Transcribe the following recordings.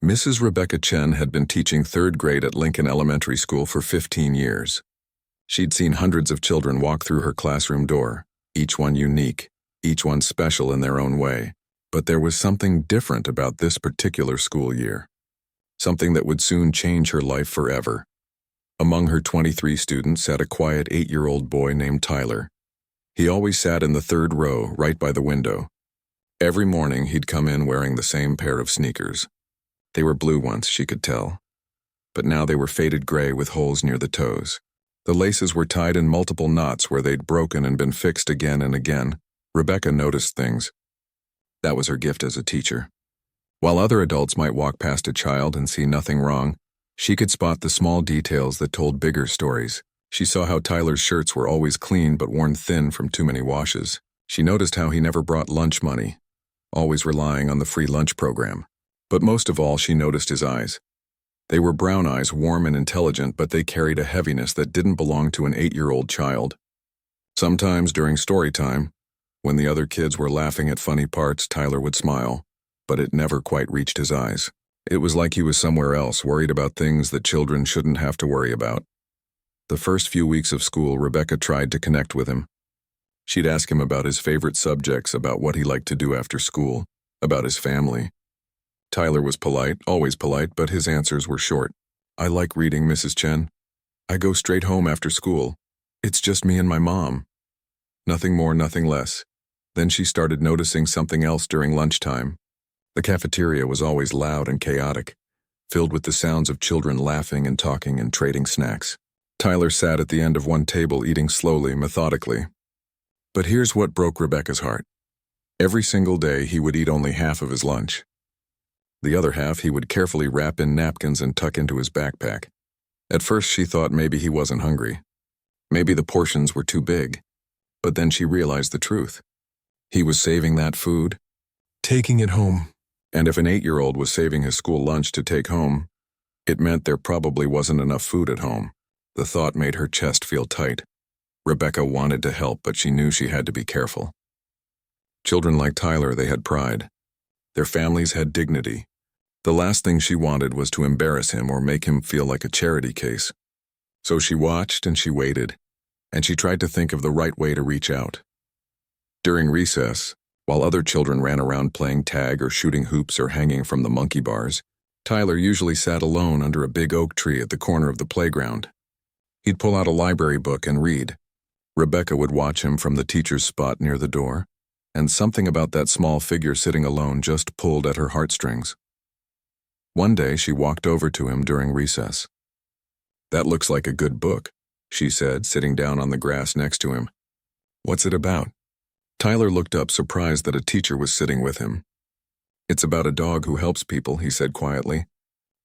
Mrs. Rebecca Chen had been teaching third grade at Lincoln Elementary School for 15 years. She'd seen hundreds of children walk through her classroom door, each one unique, each one special in their own way. But there was something different about this particular school year. Something that would soon change her life forever. Among her 23 students sat a quiet 8-year-old boy named Tyler. He always sat in the third row, right by the window. Every morning he'd come in wearing the same pair of sneakers. They were blue once, she could tell. But now they were faded gray with holes near the toes. The laces were tied in multiple knots where they'd broken and been fixed again and again. Rebecca noticed things. That was her gift as a teacher. While other adults might walk past a child and see nothing wrong, she could spot the small details that told bigger stories. She saw how Tyler's shirts were always clean but worn thin from too many washes. She noticed how he never brought lunch money, always relying on the free lunch program. But most of all, she noticed his eyes. They were brown eyes, warm and intelligent, but they carried a heaviness that didn't belong to an 8-year-old child. Sometimes during story time, when the other kids were laughing at funny parts, Tyler would smile, but it never quite reached his eyes. It was like he was somewhere else, worried about things that children shouldn't have to worry about. The first few weeks of school, Rebecca tried to connect with him. She'd ask him about his favorite subjects, about what he liked to do after school, about his family. Tyler was polite, always polite, but his answers were short. "I like reading, Mrs. Chen. I go straight home after school. It's just me and my mom." Nothing more, nothing less. Then she started noticing something else during lunchtime. The cafeteria was always loud and chaotic, filled with the sounds of children laughing and talking and trading snacks. Tyler sat at the end of one table eating slowly, methodically. But here's what broke Rebecca's heart. Every single day he would eat only half of his lunch. The other half he would carefully wrap in napkins and tuck into his backpack. At first she thought maybe he wasn't hungry. Maybe the portions were too big. But then she realized the truth. He was saving that food, taking it home. And if an 8-year-old was saving his school lunch to take home, it meant there probably wasn't enough food at home. The thought made her chest feel tight. Rebecca wanted to help, but she knew she had to be careful. Children like Tyler, they had pride. Their families had dignity. The last thing she wanted was to embarrass him or make him feel like a charity case. So she watched and she waited, and she tried to think of the right way to reach out. During recess, while other children ran around playing tag or shooting hoops or hanging from the monkey bars, Tyler usually sat alone under a big oak tree at the corner of the playground. He'd pull out a library book and read. Rebecca would watch him from the teacher's spot near the door, and something about that small figure sitting alone just pulled at her heartstrings. One day she walked over to him during recess. "That looks like a good book," she said, sitting down on the grass next to him. "What's it about?" Tyler looked up, surprised that a teacher was sitting with him. "It's about a dog who helps people," he said quietly.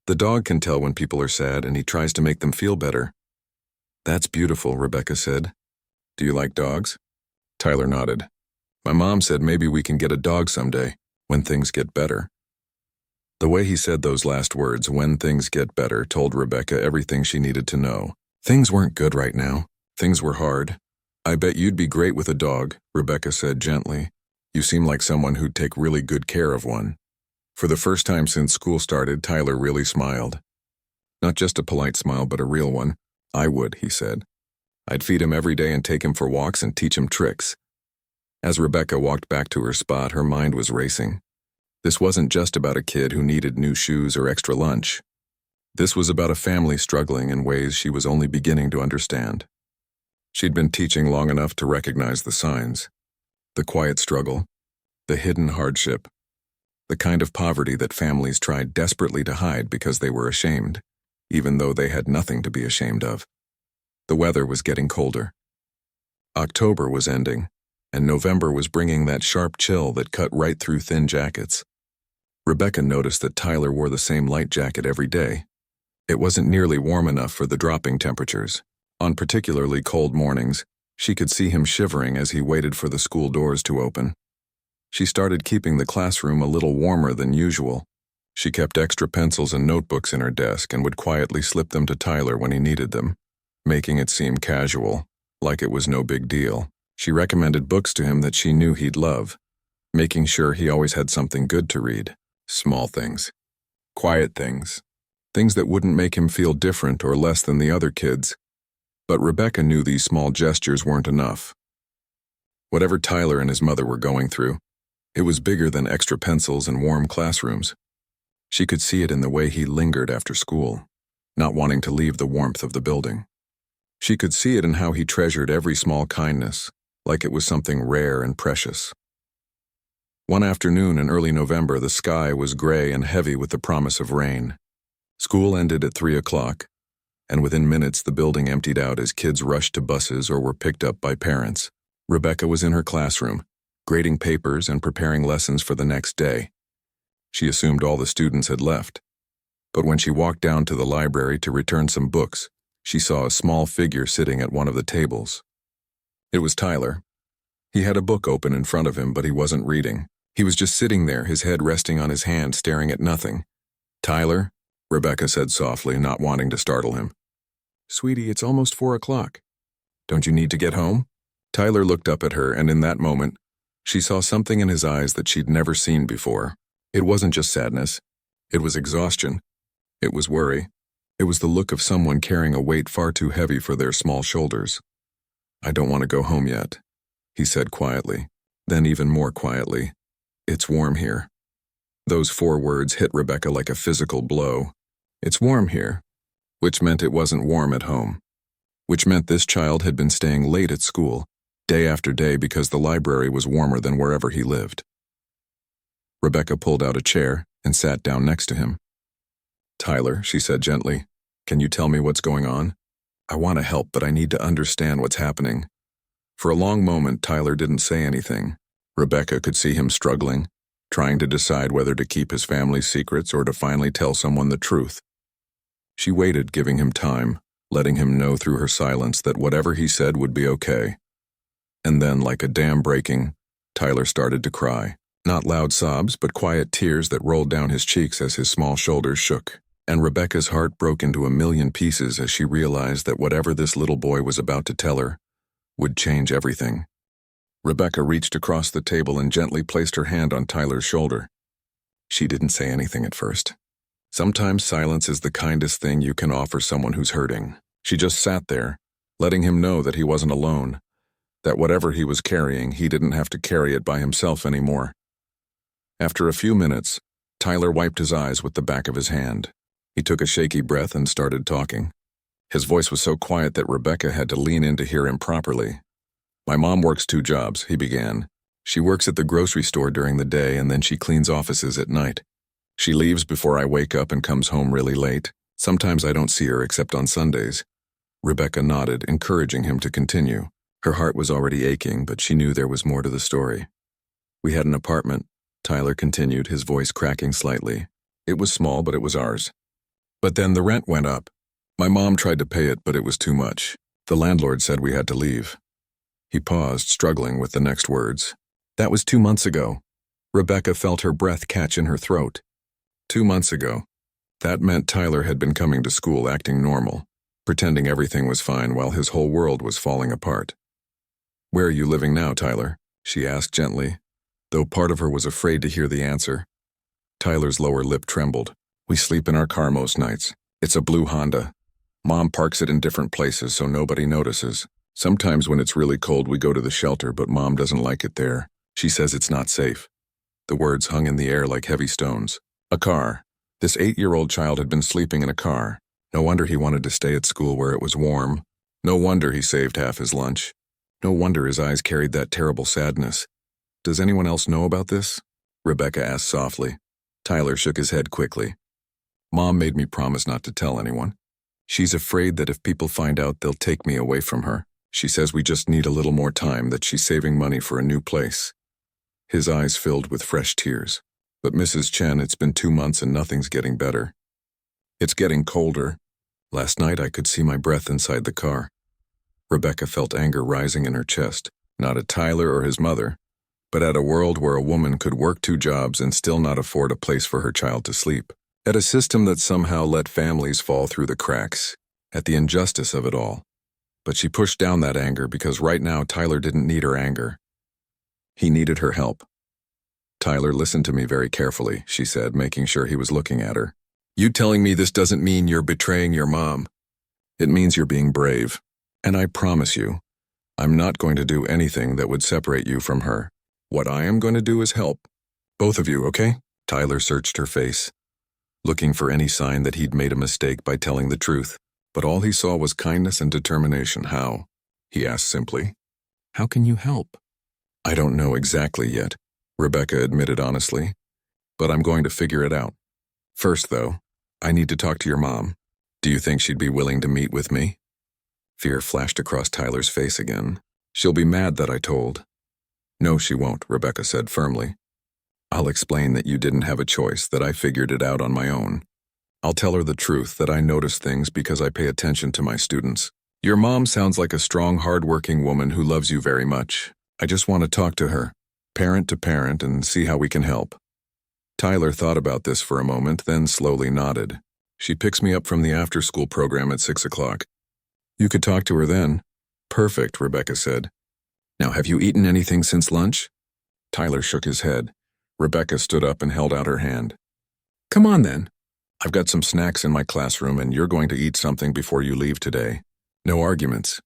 "The dog can tell when people are sad, and he tries to make them feel better." "That's beautiful," Rebecca said. "Do you like dogs?" Tyler nodded. "My mom said maybe we can get a dog someday, when things get better." The way he said those last words, "when things get better," told Rebecca everything she needed to know. Things weren't good right now. Things were hard. "I bet you'd be great with a dog," Rebecca said gently. "You seem like someone who'd take really good care of one." For the first time since school started, Tyler really smiled. Not just a polite smile, but a real one. "I would," he said. "I'd feed him every day and take him for walks and teach him tricks." As Rebecca walked back to her spot, her mind was racing. This wasn't just about a kid who needed new shoes or extra lunch. This was about a family struggling in ways she was only beginning to understand. She'd been teaching long enough to recognize the signs. The quiet struggle, the hidden hardship, the kind of poverty that families tried desperately to hide because they were ashamed, even though they had nothing to be ashamed of. The weather was getting colder. October was ending, and November was bringing that sharp chill that cut right through thin jackets. Rebecca noticed that Tyler wore the same light jacket every day. It wasn't nearly warm enough for the dropping temperatures. On particularly cold mornings, she could see him shivering as he waited for the school doors to open. She started keeping the classroom a little warmer than usual. She kept extra pencils and notebooks in her desk and would quietly slip them to Tyler when he needed them, making it seem casual, like it was no big deal. She recommended books to him that she knew he'd love, making sure he always had something good to read. Small things. Quiet things. Things that wouldn't make him feel different or less than the other kids. But Rebecca knew these small gestures weren't enough. Whatever Tyler and his mother were going through, it was bigger than extra pencils and warm classrooms. She could see it in the way he lingered after school, not wanting to leave the warmth of the building. She could see it in how he treasured every small kindness, like it was something rare and precious. One afternoon in early November, the sky was gray and heavy with the promise of rain. School ended at 3 o'clock, and within minutes the building emptied out as kids rushed to buses or were picked up by parents. Rebecca was in her classroom, grading papers and preparing lessons for the next day. She assumed all the students had left. But when she walked down to the library to return some books, she saw a small figure sitting at one of the tables. It was Tyler. He had a book open in front of him, but he wasn't reading. He was just sitting there, his head resting on his hand, staring at nothing. "Tyler?" Rebecca said softly, not wanting to startle him. "Sweetie, it's almost 4 o'clock. Don't you need to get home?" Tyler looked up at her, and in that moment, she saw something in his eyes that she'd never seen before. It wasn't just sadness. It was exhaustion. It was worry. It was the look of someone carrying a weight far too heavy for their small shoulders. "I don't want to go home yet," he said quietly. Then even more quietly, "It's warm here." Those 4 words hit Rebecca like a physical blow. It's warm here, which meant it wasn't warm at home, which meant this child had been staying late at school, day after day, because the library was warmer than wherever he lived. Rebecca pulled out a chair and sat down next to him. "Tyler," she said gently, "can you tell me what's going on? I want to help, but I need to understand what's happening." For a long moment, Tyler didn't say anything. Rebecca could see him struggling, trying to decide whether to keep his family's secrets or to finally tell someone the truth. She waited, giving him time, letting him know through her silence that whatever he said would be okay. And then, like a dam breaking, Tyler started to cry. Not loud sobs, but quiet tears that rolled down his cheeks as his small shoulders shook. And Rebecca's heart broke into a million pieces as she realized that whatever this little boy was about to tell her would change everything. Rebecca reached across the table and gently placed her hand on Tyler's shoulder. She didn't say anything at first. Sometimes silence is the kindest thing you can offer someone who's hurting. She just sat there, letting him know that he wasn't alone, that whatever he was carrying, he didn't have to carry it by himself anymore. After a few minutes, Tyler wiped his eyes with the back of his hand. He took a shaky breath and started talking. His voice was so quiet that Rebecca had to lean in to hear him properly. "My mom works 2 jobs, he began. She works at the grocery store during the day, and then she cleans offices at night. She leaves before I wake up and comes home really late. Sometimes I don't see her except on Sundays." Rebecca nodded, encouraging him to continue. Her heart was already aching, but she knew there was more to the story. "We had an apartment," Tyler continued, his voice cracking slightly. "It was small, but it was ours. But then the rent went up. My mom tried to pay it, but it was too much. The landlord said we had to leave." He paused, struggling with the next words. "That was 2 months ago." Rebecca felt her breath catch in her throat. 2 months ago. That meant Tyler had been coming to school acting normal, pretending everything was fine while his whole world was falling apart. "Where are you living now, Tyler?" she asked gently, though part of her was afraid to hear the answer. Tyler's lower lip trembled. "We sleep in our car most nights. It's a blue Honda. Mom parks it in different places so nobody notices. Sometimes when it's really cold we go to the shelter, but Mom doesn't like it there. She says it's not safe." The words hung in the air like heavy stones. A car. This 8-year-old child had been sleeping in a car. No wonder he wanted to stay at school where it was warm. No wonder he saved half his lunch. No wonder his eyes carried that terrible sadness. "Does anyone else know about this?" Rebecca asked softly. Tyler shook his head quickly. "Mom made me promise not to tell anyone. She's afraid that if people find out, they'll take me away from her. She says we just need a little more time, that she's saving money for a new place." His eyes filled with fresh tears. "But Mrs. Chen, it's been 2 months and nothing's getting better. It's getting colder. Last night I could see my breath inside the car." Rebecca felt anger rising in her chest, not at Tyler or his mother, but at a world where a woman could work 2 jobs and still not afford a place for her child to sleep. At a system that somehow let families fall through the cracks. At the injustice of it all. But she pushed down that anger because right now Tyler didn't need her anger. He needed her help. "Tyler, listen to me very carefully," she said, making sure he was looking at her. You telling me this doesn't mean you're betraying your mom. It means you're being brave. And I promise you, I'm not going to do anything that would separate you from her. What I am going to do is help. Both of you, okay? Tyler searched her face, looking for any sign that he'd made a mistake by telling the truth. But all he saw was kindness and determination. How? He asked simply. How can you help? I don't know exactly yet, Rebecca admitted honestly. But I'm going to figure it out. First, though, I need to talk to your mom. Do you think she'd be willing to meet with me? Fear flashed across Tyler's face again. She'll be mad that I told. No, she won't, Rebecca said firmly. I'll explain that you didn't have a choice, that I figured it out on my own. I'll tell her the truth, that I notice things because I pay attention to my students. Your mom sounds like a strong, hard-working woman who loves you very much. I just want to talk to her, parent to parent, and see how we can help. Tyler thought about this for a moment, then slowly nodded. She picks me up from the after-school program at 6 o'clock. You could talk to her then. Perfect, Rebecca said. Now, have you eaten anything since lunch? Tyler shook his head. Rebecca stood up and held out her hand. Come on then. I've got some snacks in my classroom and you're going to eat something before you leave today. No arguments.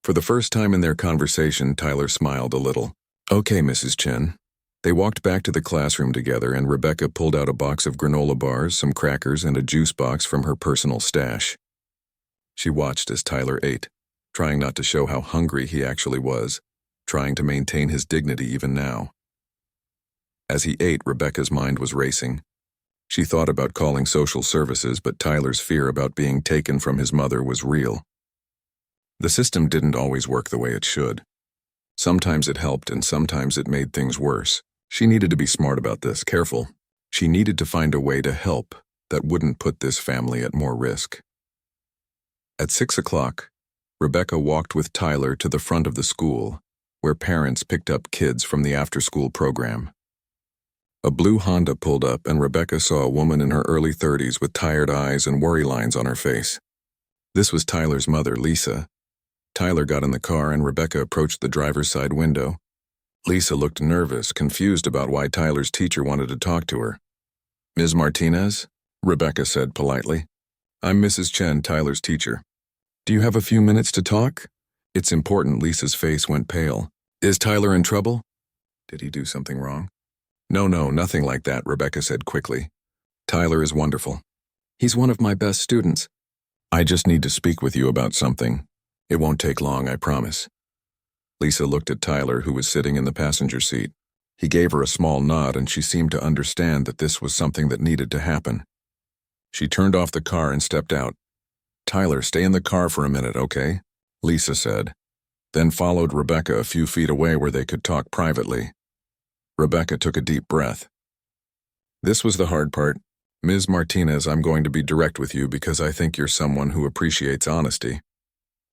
For the first time in their conversation, Tyler smiled a little. Okay, Mrs. Chen. They walked back to the classroom together and Rebecca pulled out a box of granola bars, some crackers, and a juice box from her personal stash. She watched as Tyler ate, trying not to show how hungry he actually was, trying to maintain his dignity even now. As he ate, Rebecca's mind was racing. She thought about calling social services, but Tyler's fear about being taken from his mother was real. The system didn't always work the way it should. Sometimes it helped and sometimes it made things worse. She needed to be smart about this, careful. She needed to find a way to help that wouldn't put this family at more risk. At 6 o'clock, Rebecca walked with Tyler to the front of the school, where parents picked up kids from the after-school program. A blue Honda pulled up and Rebecca saw a woman in her early 30s with tired eyes and worry lines on her face. This was Tyler's mother, Lisa. Tyler got in the car and Rebecca approached the driver's side window. Lisa looked nervous, confused about why Tyler's teacher wanted to talk to her. Ms. Martinez? Rebecca said politely. I'm Mrs. Chen, Tyler's teacher. Do you have a few minutes to talk? It's important. Lisa's face went pale. Is Tyler in trouble? Did he do something wrong? No, nothing like that, Rebecca said quickly. Tyler is wonderful. He's one of my best students. I just need to speak with you about something. It won't take long, I promise. Lisa looked at Tyler, who was sitting in the passenger seat. He gave her a small nod and she seemed to understand that this was something that needed to happen. She turned off the car and stepped out. Tyler, stay in the car for a minute, okay? Lisa said, then followed Rebecca a few feet away where they could talk privately. Rebecca took a deep breath. This was the hard part. Ms. Martinez, I'm going to be direct with you because I think you're someone who appreciates honesty.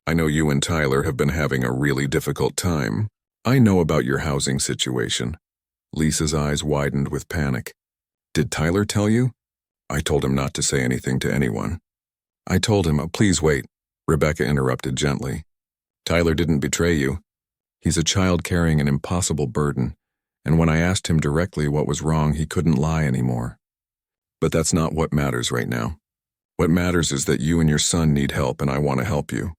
I know you and Tyler have been having a really difficult time. I know about your housing situation. Lisa's eyes widened with panic. Did Tyler tell you? I told him not to say anything to anyone. I told him, please wait, Rebecca interrupted gently. Tyler didn't betray you. He's a child carrying an impossible burden, and when I asked him directly what was wrong, he couldn't lie anymore. But that's not what matters right now. What matters is that you and your son need help, and I want to help you.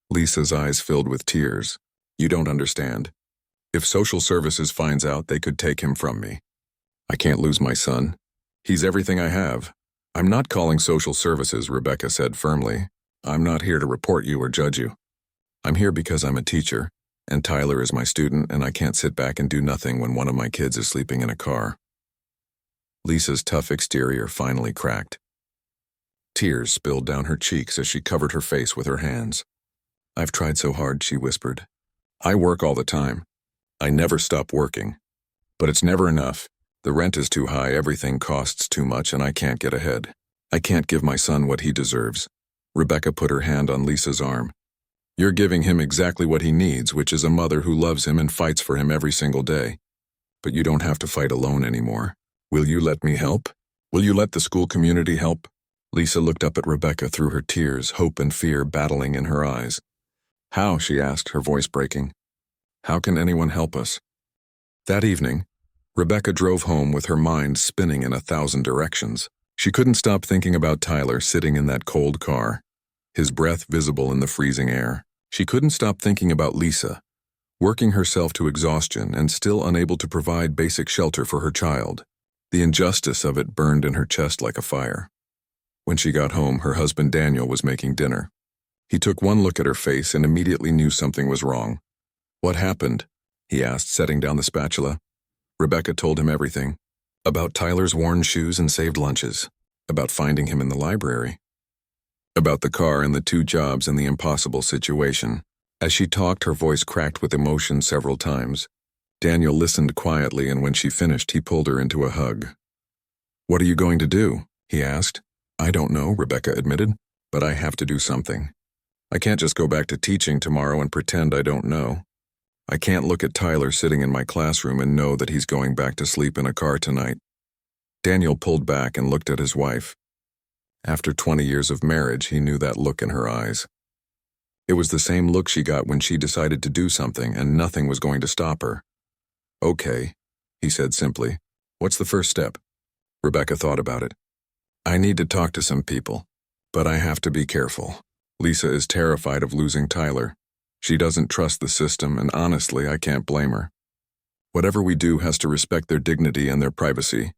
Lisa's eyes filled with tears. You don't understand. If social services finds out, they could take him from me. I can't lose my son. He's everything I have. I'm not calling social services, Rebecca said firmly. I'm not here to report you or judge you. I'm here because I'm a teacher, and Tyler is my student, and I can't sit back and do nothing when one of my kids is sleeping in a car. Lisa's tough exterior finally cracked. Tears spilled down her cheeks as she covered her face with her hands. I've tried so hard, she whispered. I work all the time. I never stop working. But it's never enough. The rent is too high, everything costs too much, and I can't get ahead. I can't give my son what he deserves. Rebecca put her hand on Lisa's arm. You're giving him exactly what he needs, which is a mother who loves him and fights for him every single day. But you don't have to fight alone anymore. Will you let me help? Will you let the school community help? Lisa looked up at Rebecca through her tears, hope and fear battling in her eyes. How? She asked, her voice breaking. How can anyone help us? That evening, Rebecca drove home with her mind spinning in 1,000 directions. She couldn't stop thinking about Tyler sitting in that cold car, his breath visible in the freezing air. She couldn't stop thinking about Lisa, working herself to exhaustion and still unable to provide basic shelter for her child. The injustice of it burned in her chest like a fire. When she got home, her husband Daniel was making dinner. He took one look at her face and immediately knew something was wrong. "What happened?" he asked, setting down the spatula. Rebecca told him everything. About Tyler's worn shoes and saved lunches. About finding him in the library. About the car and the 2 jobs and the impossible situation. As she talked, her voice cracked with emotion several times. Daniel listened quietly, and when she finished, he pulled her into a hug. "What are you going to do?" he asked. "I don't know," Rebecca admitted, "but I have to do something. I can't just go back to teaching tomorrow and pretend I don't know. I can't look at Tyler sitting in my classroom and know that he's going back to sleep in a car tonight." Daniel pulled back and looked at his wife. After 20 years of marriage, he knew that look in her eyes. It was the same look she got when she decided to do something and nothing was going to stop her. "Okay," he said simply. "What's the first step?" Rebecca thought about it. "I need to talk to some people, but I have to be careful. Lisa is terrified of losing Tyler. She doesn't trust the system, and honestly, I can't blame her. Whatever we do has to respect their dignity and their privacy."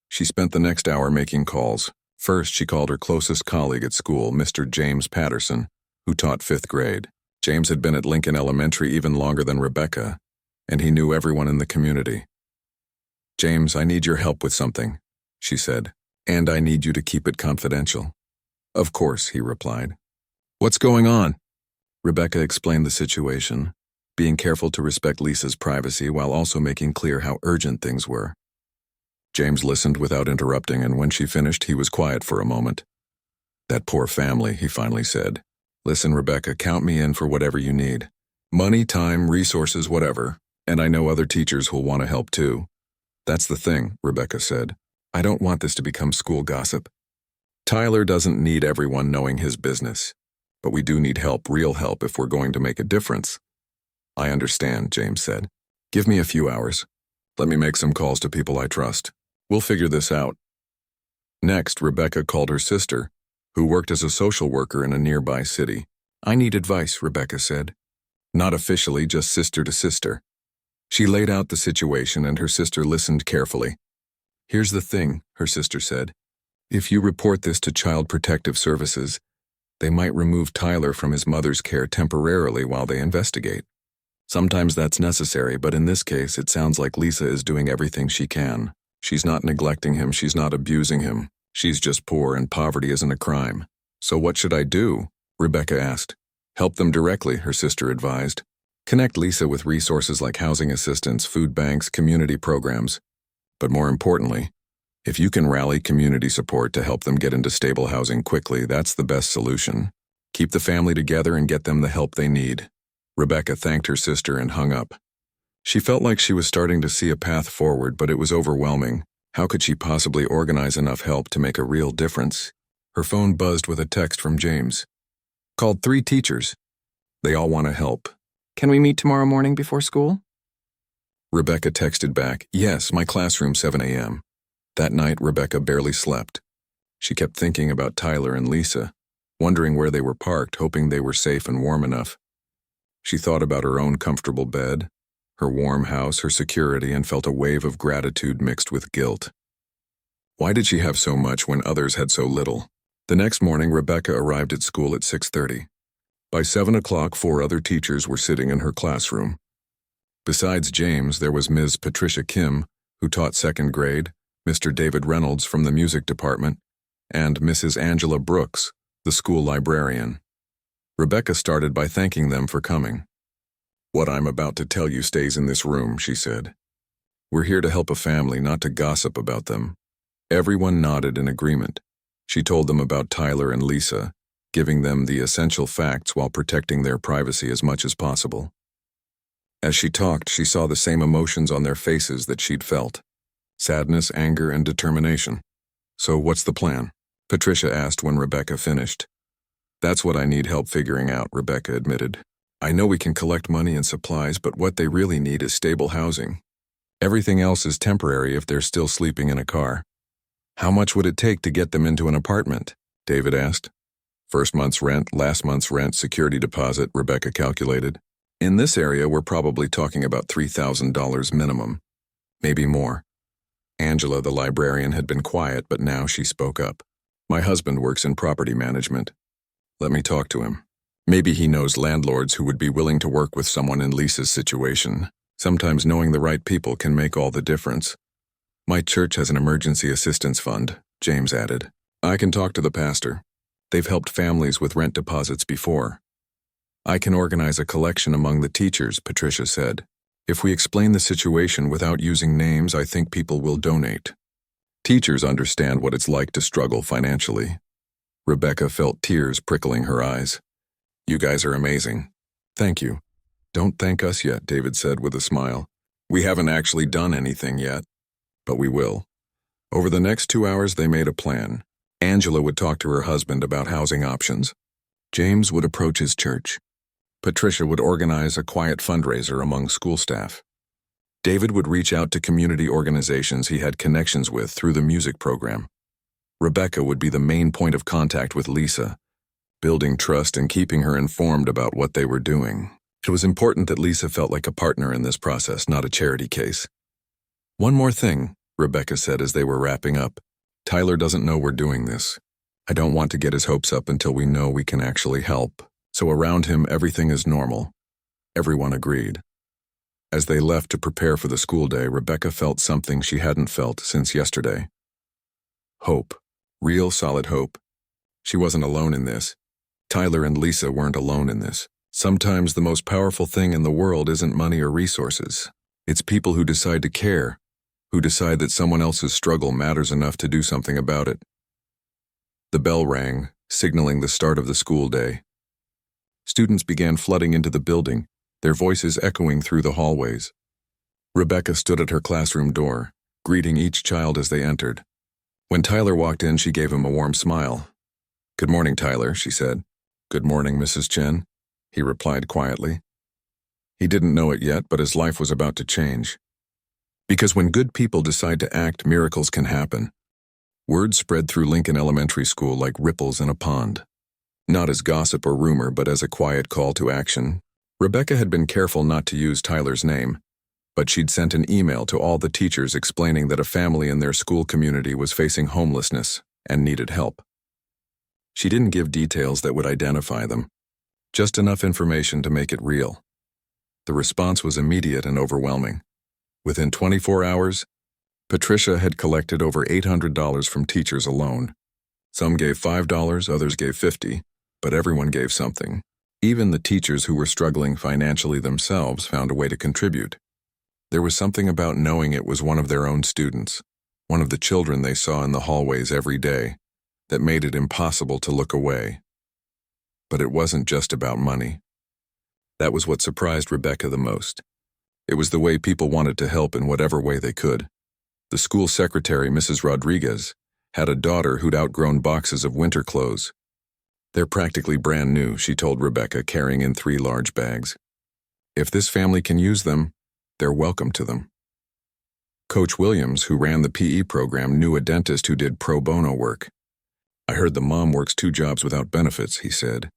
She spent the next hour making calls. First, she called her closest colleague at school, Mr. James Patterson, who taught 5th grade. James had been at Lincoln Elementary even longer than Rebecca, and he knew everyone in the community. "James, I need your help with something," she said, "and I need you to keep it confidential." "Of course," he replied. "What's going on?" Rebecca explained the situation, being careful to respect Lisa's privacy while also making clear how urgent things were. James listened without interrupting, and when she finished, he was quiet for a moment. "That poor family," he finally said. "Listen, Rebecca, count me in for whatever you need. Money, time, resources, whatever. And I know other teachers who'll want to help too." "That's the thing," Rebecca said. "I don't want this to become school gossip. Tyler doesn't need everyone knowing his business. But we do need help, real help, if we're going to make a difference." "I understand," James said. "Give me a few hours. Let me make some calls to people I trust. We'll figure this out." Next, Rebecca called her sister, who worked as a social worker in a nearby city. "I need advice," Rebecca said. Not officially, just sister to sister. She laid out the situation, and her sister listened carefully. "Here's the thing," her sister said. "If you report this to Child Protective Services, they might remove Tyler from his mother's care temporarily while they investigate. Sometimes that's necessary, but in this case, it sounds like Lisa is doing everything she can. She's not neglecting him, she's not abusing him. She's just poor, and poverty isn't a crime." "So what should I do?" Rebecca asked. "Help them directly," her sister advised. "Connect Lisa with resources like housing assistance, food banks, community programs. But more importantly, if you can rally community support to help them get into stable housing quickly, that's the best solution. Keep the family together and get them the help they need." Rebecca thanked her sister and hung up. She felt like she was starting to see a path forward, but it was overwhelming. How could she possibly organize enough help to make a real difference? Her phone buzzed with a text from James. "Called 3 teachers. They all want to help. Can we meet tomorrow morning before school?" Rebecca texted back, "Yes, my classroom 7 a.m. That night, Rebecca barely slept. She kept thinking about Tyler and Lisa, wondering where they were parked, hoping they were safe and warm enough. She thought about her own comfortable bed, her warm house, her security, and felt a wave of gratitude mixed with guilt. Why did she have so much when others had so little? The next morning, Rebecca arrived at school at 6:30. By 7 o'clock, 4 other teachers were sitting in her classroom. Besides James, there was Ms. Patricia Kim, who taught 2nd grade, Mr. David Reynolds from the music department, and Mrs. Angela Brooks, the school librarian. Rebecca started by thanking them for coming. "What I'm about to tell you stays in this room," she said. "We're here to help a family, not to gossip about them." Everyone nodded in agreement. She told them about Tyler and Lisa, giving them the essential facts while protecting their privacy as much as possible. As she talked, she saw the same emotions on their faces that she'd felt: sadness, anger, and determination. "So what's the plan?" Patricia asked when Rebecca finished. "That's what I need help figuring out," Rebecca admitted. "I know we can collect money and supplies, but what they really need is stable housing. Everything else is temporary if they're still sleeping in a car." How much would it take to get them into an apartment? David asked. First month's rent, last month's rent, security deposit, Rebecca calculated. In this area, we're probably talking about $3,000 minimum. Maybe more. Angela, the librarian, had been quiet, but now she spoke up. My husband works in property management. Let me talk to him. Maybe he knows landlords who would be willing to work with someone in Lisa's situation. Sometimes knowing the right people can make all the difference. My church has an emergency assistance fund, James added. I can talk to the pastor. They've helped families with rent deposits before. I can organize a collection among the teachers, Patricia said. If we explain the situation without using names, I think people will donate. Teachers understand what it's like to struggle financially. Rebecca felt tears prickling her eyes. You guys are amazing. Thank you. Don't thank us yet, David said with a smile. We haven't actually done anything yet, but we will. Over the next 2 hours, they made a plan. Angela would talk to her husband about housing options. James would approach his church. Patricia would organize a quiet fundraiser among school staff. David would reach out to community organizations he had connections with through the music program. Rebecca would be the main point of contact with Lisa, building trust and keeping her informed about what they were doing. It was important that Lisa felt like a partner in this process, not a charity case. One more thing, Rebecca said as they were wrapping up. Tyler doesn't know we're doing this. I don't want to get his hopes up until we know we can actually help. So around him, everything is normal. Everyone agreed. As they left to prepare for the school day, Rebecca felt something she hadn't felt since yesterday. Hope. Real solid hope. She wasn't alone in this. Tyler and Lisa weren't alone in this. Sometimes the most powerful thing in the world isn't money or resources. It's people who decide to care, who decide that someone else's struggle matters enough to do something about it. The bell rang, signaling the start of the school day. Students began flooding into the building, their voices echoing through the hallways. Rebecca stood at her classroom door, greeting each child as they entered. When Tyler walked in, she gave him a warm smile. Good morning, Tyler, she said. Good morning, Mrs. Chen, he replied quietly. He didn't know it yet, but his life was about to change. Because when good people decide to act, miracles can happen. Word spread through Lincoln Elementary School like ripples in a pond. Not as gossip or rumor, but as a quiet call to action. Rebecca had been careful not to use Tyler's name, but she'd sent an email to all the teachers explaining that a family in their school community was facing homelessness and needed help. She didn't give details that would identify them, just enough information to make it real. The response was immediate and overwhelming. Within 24 hours, Patricia had collected over $800 from teachers alone. Some gave $5, others gave $50, but everyone gave something. Even the teachers who were struggling financially themselves found a way to contribute. There was something about knowing it was one of their own students, one of the children they saw in the hallways every day, that made it impossible to look away. But it wasn't just about money. That was what surprised Rebecca the most. It was the way people wanted to help in whatever way they could. The school secretary, Mrs. Rodriguez, had a daughter who'd outgrown boxes of winter clothes. They're practically brand new, she told Rebecca, carrying in 3 large bags. If this family can use them, they're welcome to them. Coach Williams, who ran the PE program, knew a dentist who did pro bono work. I heard the mom works 2 jobs without benefits, he said.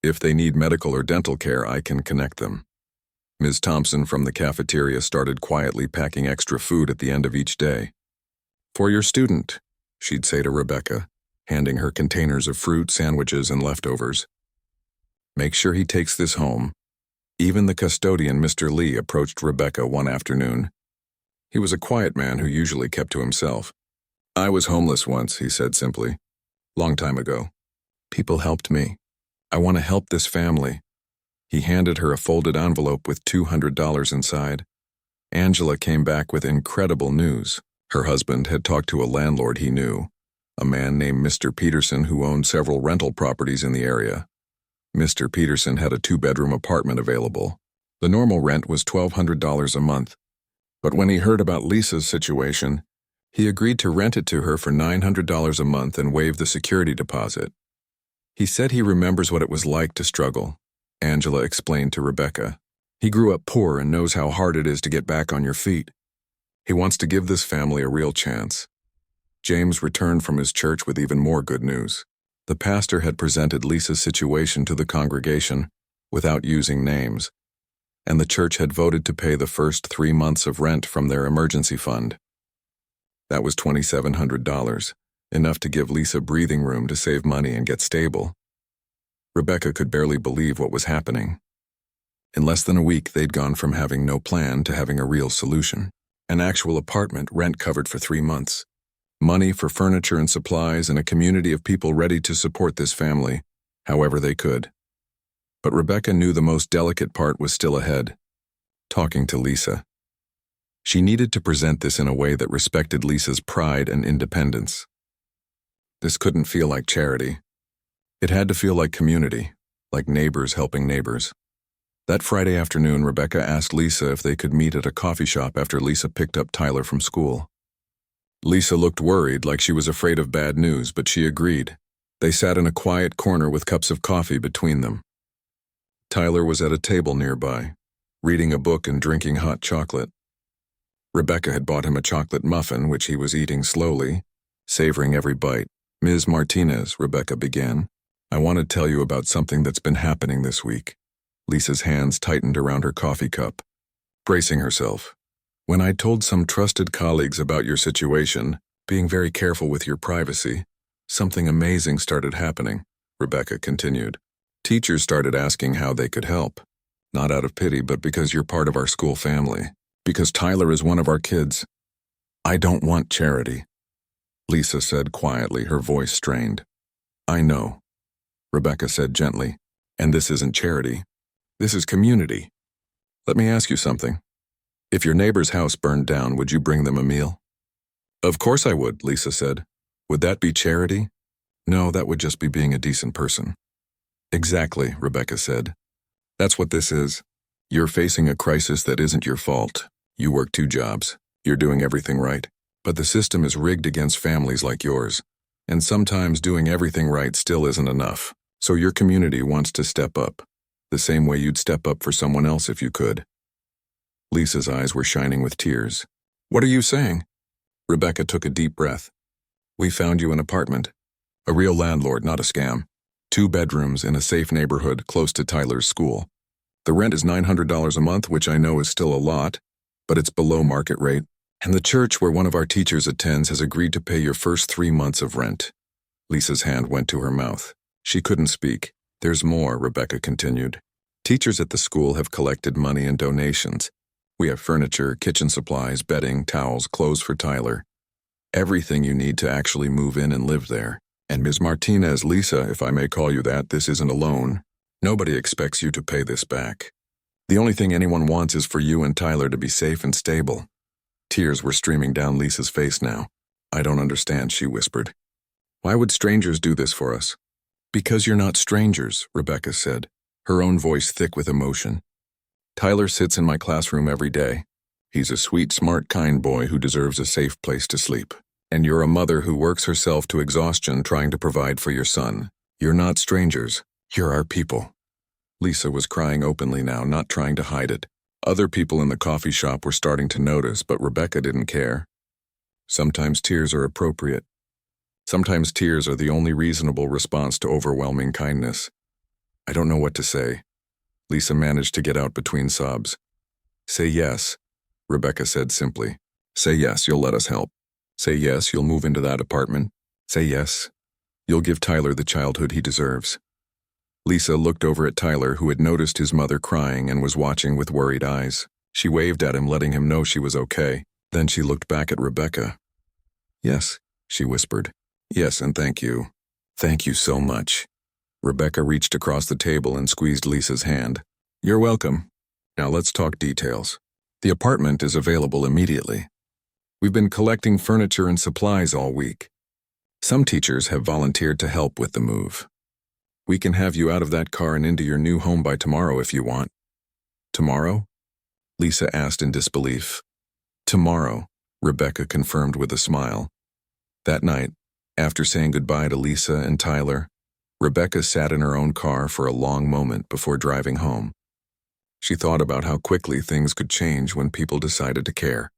If they need medical or dental care, I can connect them. Ms. Thompson from the cafeteria started quietly packing extra food at the end of each day. For your student, she'd say to Rebecca, handing her containers of fruit, sandwiches, and leftovers. Make sure he takes this home. Even the custodian, Mr. Lee, approached Rebecca one afternoon. He was a quiet man who usually kept to himself. I was homeless once, he said simply. Long time ago. People helped me. I want to help this family. He handed her a folded envelope with $200 inside. Angela came back with incredible news. Her husband had talked to a landlord he knew, a man named Mr. Peterson who owned several rental properties in the area. Mr. Peterson had a 2-bedroom apartment available. The normal rent was $1,200 a month. But when he heard about Lisa's situation, he agreed to rent it to her for $900 a month and waive the security deposit. He said he remembers what it was like to struggle, Angela explained to Rebecca. He grew up poor and knows how hard it is to get back on your feet. He wants to give this family a real chance. James returned from his church with even more good news. The pastor had presented Lisa's situation to the congregation without using names, and the church had voted to pay the first 3 months of rent from their emergency fund. That was $2,700, enough to give Lisa breathing room to save money and get stable. Rebecca could barely believe what was happening. In less than a week, they'd gone from having no plan to having a real solution. An actual apartment, rent covered for 3 months. Money for furniture and supplies, and a community of people ready to support this family, however they could. But Rebecca knew the most delicate part was still ahead: talking to Lisa. She needed to present this in a way that respected Lisa's pride and independence. This couldn't feel like charity. It had to feel like community, like neighbors helping neighbors. That Friday afternoon, Rebecca asked Lisa if they could meet at a coffee shop after Lisa picked up Tyler from school. Lisa looked worried, like she was afraid of bad news, but she agreed. They sat in a quiet corner with cups of coffee between them. Tyler was at a table nearby, reading a book and drinking hot chocolate. Rebecca had bought him a chocolate muffin, which he was eating slowly, savoring every bite. "Ms. Martinez," Rebecca began, "I want to tell you about something that's been happening this week." Lisa's hands tightened around her coffee cup, bracing herself. "When I told some trusted colleagues about your situation, being very careful with your privacy, something amazing started happening," Rebecca continued. "Teachers started asking how they could help. Not out of pity, but because you're part of our school family. Because Tyler is one of our kids. I don't want charity," Lisa said quietly, her voice strained. "I know," Rebecca said gently, "and this isn't charity. This is community. Let me ask you something. If your neighbor's house burned down, would you bring them a meal?" "Of course I would," Lisa said. "Would that be charity?" "No, that would just be being a decent person." "Exactly," Rebecca said. "That's what this is. You're facing a crisis that isn't your fault. You work 2 jobs. You're doing everything right. But the system is rigged against families like yours. And sometimes doing everything right still isn't enough. So your community wants to step up, the same way you'd step up for someone else if you could." Lisa's eyes were shining with tears. "What are you saying?" Rebecca took a deep breath. "We found you an apartment. A real landlord, not a scam. 2 bedrooms in a safe neighborhood close to Tyler's school. The rent is $900 a month, which I know is still a lot, but it's below market rate. And the church where one of our teachers attends has agreed to pay your first 3 months of rent." Lisa's hand went to her mouth. She couldn't speak. "There's more," Rebecca continued. "Teachers at the school have collected money and donations. We have furniture, kitchen supplies, bedding, towels, clothes for Tyler. Everything you need to actually move in and live there. And Ms. Martinez, Lisa, if I may call you that, this isn't a loan. Nobody expects you to pay this back. The only thing anyone wants is for you and Tyler to be safe and stable." Tears were streaming down Lisa's face now. "I don't understand," she whispered. "Why would strangers do this for us?" "Because you're not strangers," Rebecca said, her own voice thick with emotion. "Tyler sits in my classroom every day. He's a sweet, smart, kind boy who deserves a safe place to sleep. And you're a mother who works herself to exhaustion trying to provide for your son. You're not strangers. You're our people." Lisa was crying openly now, not trying to hide it. Other people in the coffee shop were starting to notice, but Rebecca didn't care. Sometimes tears are appropriate. Sometimes tears are the only reasonable response to overwhelming kindness. "I don't know what to say." Lisa managed to get out between sobs. "Say yes," Rebecca said simply. "Say yes, you'll let us help. Say yes, you'll move into that apartment. Say yes, you'll give Tyler the childhood he deserves." Lisa looked over at Tyler, who had noticed his mother crying and was watching with worried eyes. She waved at him, letting him know she was okay. Then she looked back at Rebecca. "Yes," she whispered. "Yes, and thank you. Thank you so much." Rebecca reached across the table and squeezed Lisa's hand. "You're welcome. Now let's talk details. The apartment is available immediately. We've been collecting furniture and supplies all week. Some teachers have volunteered to help with the move. We can have you out of that car and into your new home by tomorrow if you want." "Tomorrow?" Lisa asked in disbelief. "Tomorrow," Rebecca confirmed with a smile. That night, after saying goodbye to Lisa and Tyler, Rebecca sat in her own car for a long moment before driving home. She thought about how quickly things could change when people decided to care.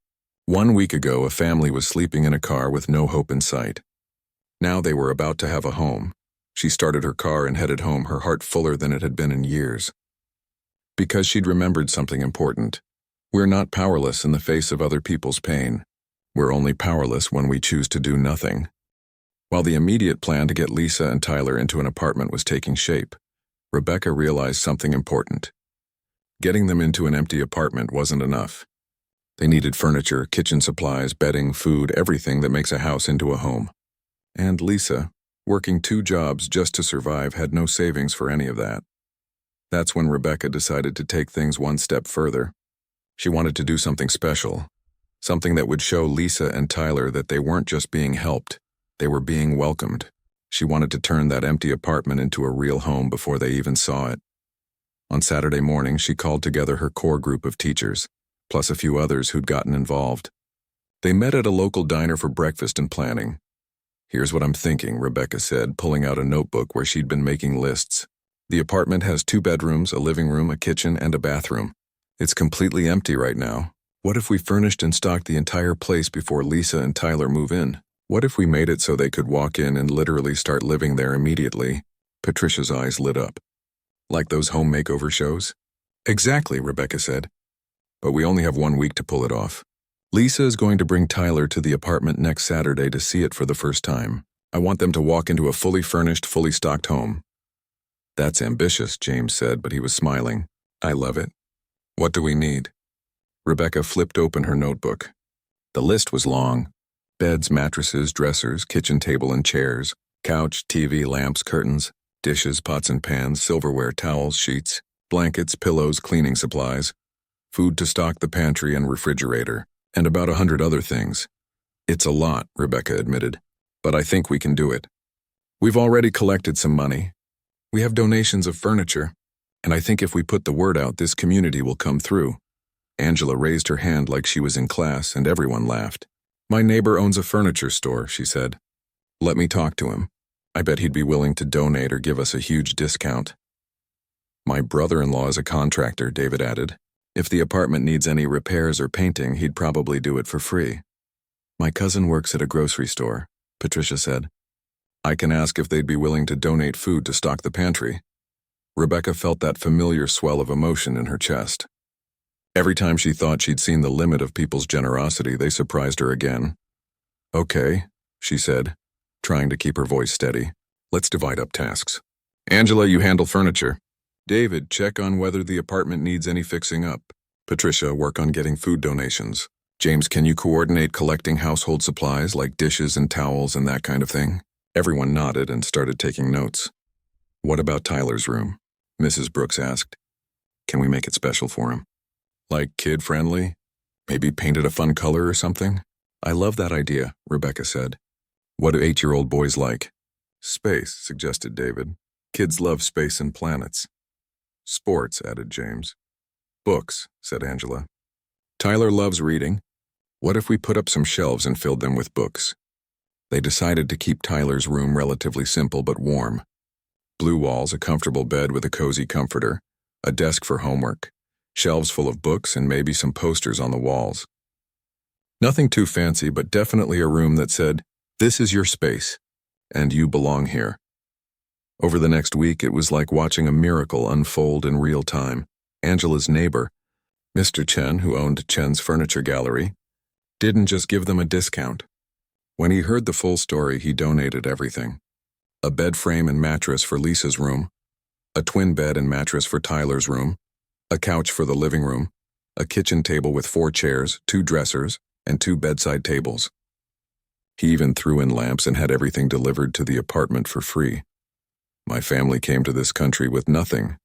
1 week ago, a family was sleeping in a car with no hope in sight. Now they were about to have a home. She started her car and headed home, her heart fuller than it had been in years. Because she'd remembered something important. We're not powerless in the face of other people's pain. We're only powerless when we choose to do nothing. While the immediate plan to get Lisa and Tyler into an apartment was taking shape, Rebecca realized something important. Getting them into an empty apartment wasn't enough. They needed furniture, kitchen supplies, bedding, food, everything that makes a house into a home. And Lisa, working 2 jobs just to survive, had no savings for any of that. That's when Rebecca decided to take things one step further. She wanted to do something special, something that would show Lisa and Tyler that they weren't just being helped, they were being welcomed. She wanted to turn that empty apartment into a real home before they even saw it. On Saturday morning, she called together her core group of teachers, plus a few others who'd gotten involved. They met at a local diner for breakfast and planning. "Here's what I'm thinking," Rebecca said, pulling out a notebook where she'd been making lists. "The apartment has 2 bedrooms, a living room, a kitchen, and a bathroom. It's completely empty right now. What if we furnished and stocked the entire place before Lisa and Tyler move in? What if we made it so they could walk in and literally start living there immediately?" Patricia's eyes lit up. "Like those home makeover shows?" "Exactly," Rebecca said. "But we only have 1 week to pull it off. Lisa is going to bring Tyler to the apartment next Saturday to see it for the first time. I want them to walk into a fully furnished, fully stocked home." "That's ambitious," James said, but he was smiling. "I love it. What do we need?" Rebecca flipped open her notebook. The list was long. Beds, mattresses, dressers, kitchen table and chairs, couch, TV, lamps, curtains, dishes, pots and pans, silverware, towels, sheets, blankets, pillows, cleaning supplies, food to stock the pantry and refrigerator, and about 100 other things. "It's a lot," Rebecca admitted, "but I think we can do it. We've already collected some money. We have donations of furniture, and I think if we put the word out, this community will come through." Angela raised her hand like she was in class, and everyone laughed. "My neighbor owns a furniture store," she said. "Let me talk to him. I bet he'd be willing to donate or give us a huge discount." "My brother-in-law is a contractor," David added. "If the apartment needs any repairs or painting, he'd probably do it for free." "My cousin works at a grocery store," Patricia said. "I can ask if they'd be willing to donate food to stock the pantry." Rebecca felt that familiar swell of emotion in her chest. Every time she thought she'd seen the limit of people's generosity, they surprised her again. "Okay," she said, trying to keep her voice steady. "Let's divide up tasks. Angela, you handle furniture. David, check on whether the apartment needs any fixing up. Patricia, work on getting food donations. James, can you coordinate collecting household supplies like dishes and towels and that kind of thing?" Everyone nodded and started taking notes. "What about Tyler's room?" Mrs. Brooks asked. "Can we make it special for him? Like kid-friendly? Maybe paint it a fun color or something?" "I love that idea," Rebecca said. "What do 8-year-old boys like?" "Space," suggested David. "Kids love space and planets." "Sports," added James. "Books," said Angela. "Tyler loves reading. What if we put up some shelves and filled them with books?" They decided to keep Tyler's room relatively simple but warm. Blue walls, a comfortable bed with a cozy comforter, a desk for homework, shelves full of books, and maybe some posters on the walls. Nothing too fancy, but definitely a room that said, "This is your space, and you belong here." Over the next week, it was like watching a miracle unfold in real time. Angela's neighbor, Mr. Chen, who owned Chen's Furniture Gallery, didn't just give them a discount. When he heard the full story, he donated everything. A bed frame and mattress for Lisa's room, a twin bed and mattress for Tyler's room, a couch for the living room, a kitchen table with 4 chairs, 2 dressers, and 2 bedside tables. He even threw in lamps and had everything delivered to the apartment for free. "My family came to this country with nothing,"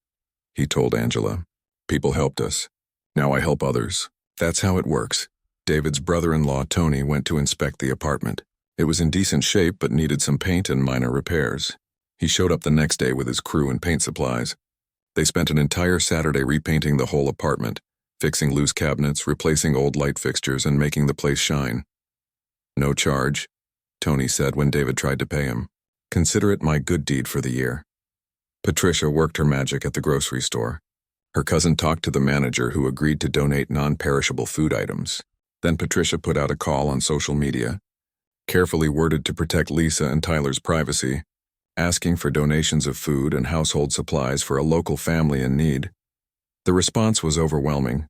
he told Angela. "People helped us. Now I help others. That's how it works." David's brother-in-law, Tony, went to inspect the apartment. It was in decent shape but needed some paint and minor repairs. He showed up the next day with his crew and paint supplies. They spent an entire Saturday repainting the whole apartment, fixing loose cabinets, replacing old light fixtures, and making the place shine. "No charge," Tony said when David tried to pay him. "Consider it my good deed for the year." Patricia worked her magic at the grocery store. Her cousin talked to the manager, who agreed to donate non-perishable food items. Then Patricia put out a call on social media, carefully worded to protect Lisa and Tyler's privacy, asking for donations of food and household supplies for a local family in need. The response was overwhelming.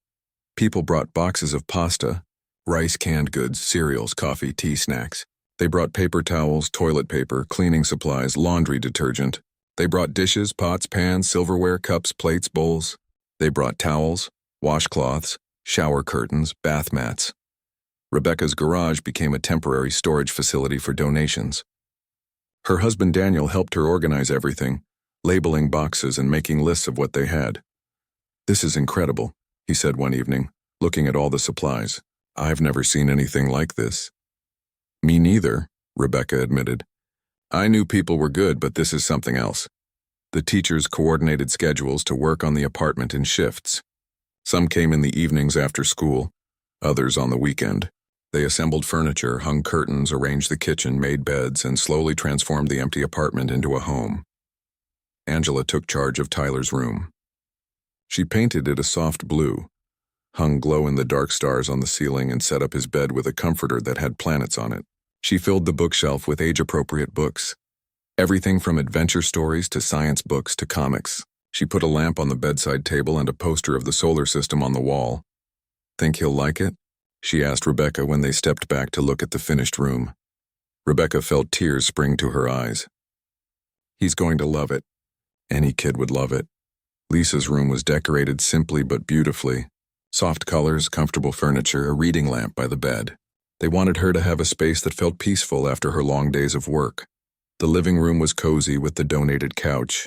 People brought boxes of pasta, rice, canned goods, cereals, coffee, tea, snacks. They brought paper towels, toilet paper, cleaning supplies, laundry detergent. They brought dishes, pots, pans, silverware, cups, plates, bowls. They brought towels, washcloths, shower curtains, bath mats. Rebecca's garage became a temporary storage facility for donations. Her husband Daniel helped her organize everything, labeling boxes and making lists of what they had. "This is incredible," he said one evening, looking at all the supplies. "I've never seen anything like this." "Me neither," Rebecca admitted. "I knew people were good, but this is something else." The teachers coordinated schedules to work on the apartment in shifts. Some came in the evenings after school, others on the weekend. They assembled furniture, hung curtains, arranged the kitchen, made beds, and slowly transformed the empty apartment into a home. Angela took charge of Tyler's room. She painted it a soft blue, hung glow-in-the-dark stars on the ceiling, and set up his bed with a comforter that had planets on it. She filled the bookshelf with age-appropriate books, everything from adventure stories to science books to comics. She put a lamp on the bedside table and a poster of the solar system on the wall. "Think he'll like it?" she asked Rebecca when they stepped back to look at the finished room. Rebecca felt tears spring to her eyes. "He's going to love it. Any kid would love it." Lisa's room was decorated simply but beautifully. Soft colors, comfortable furniture, a reading lamp by the bed. They wanted her to have a space that felt peaceful after her long days of work. The living room was cozy with the donated couch,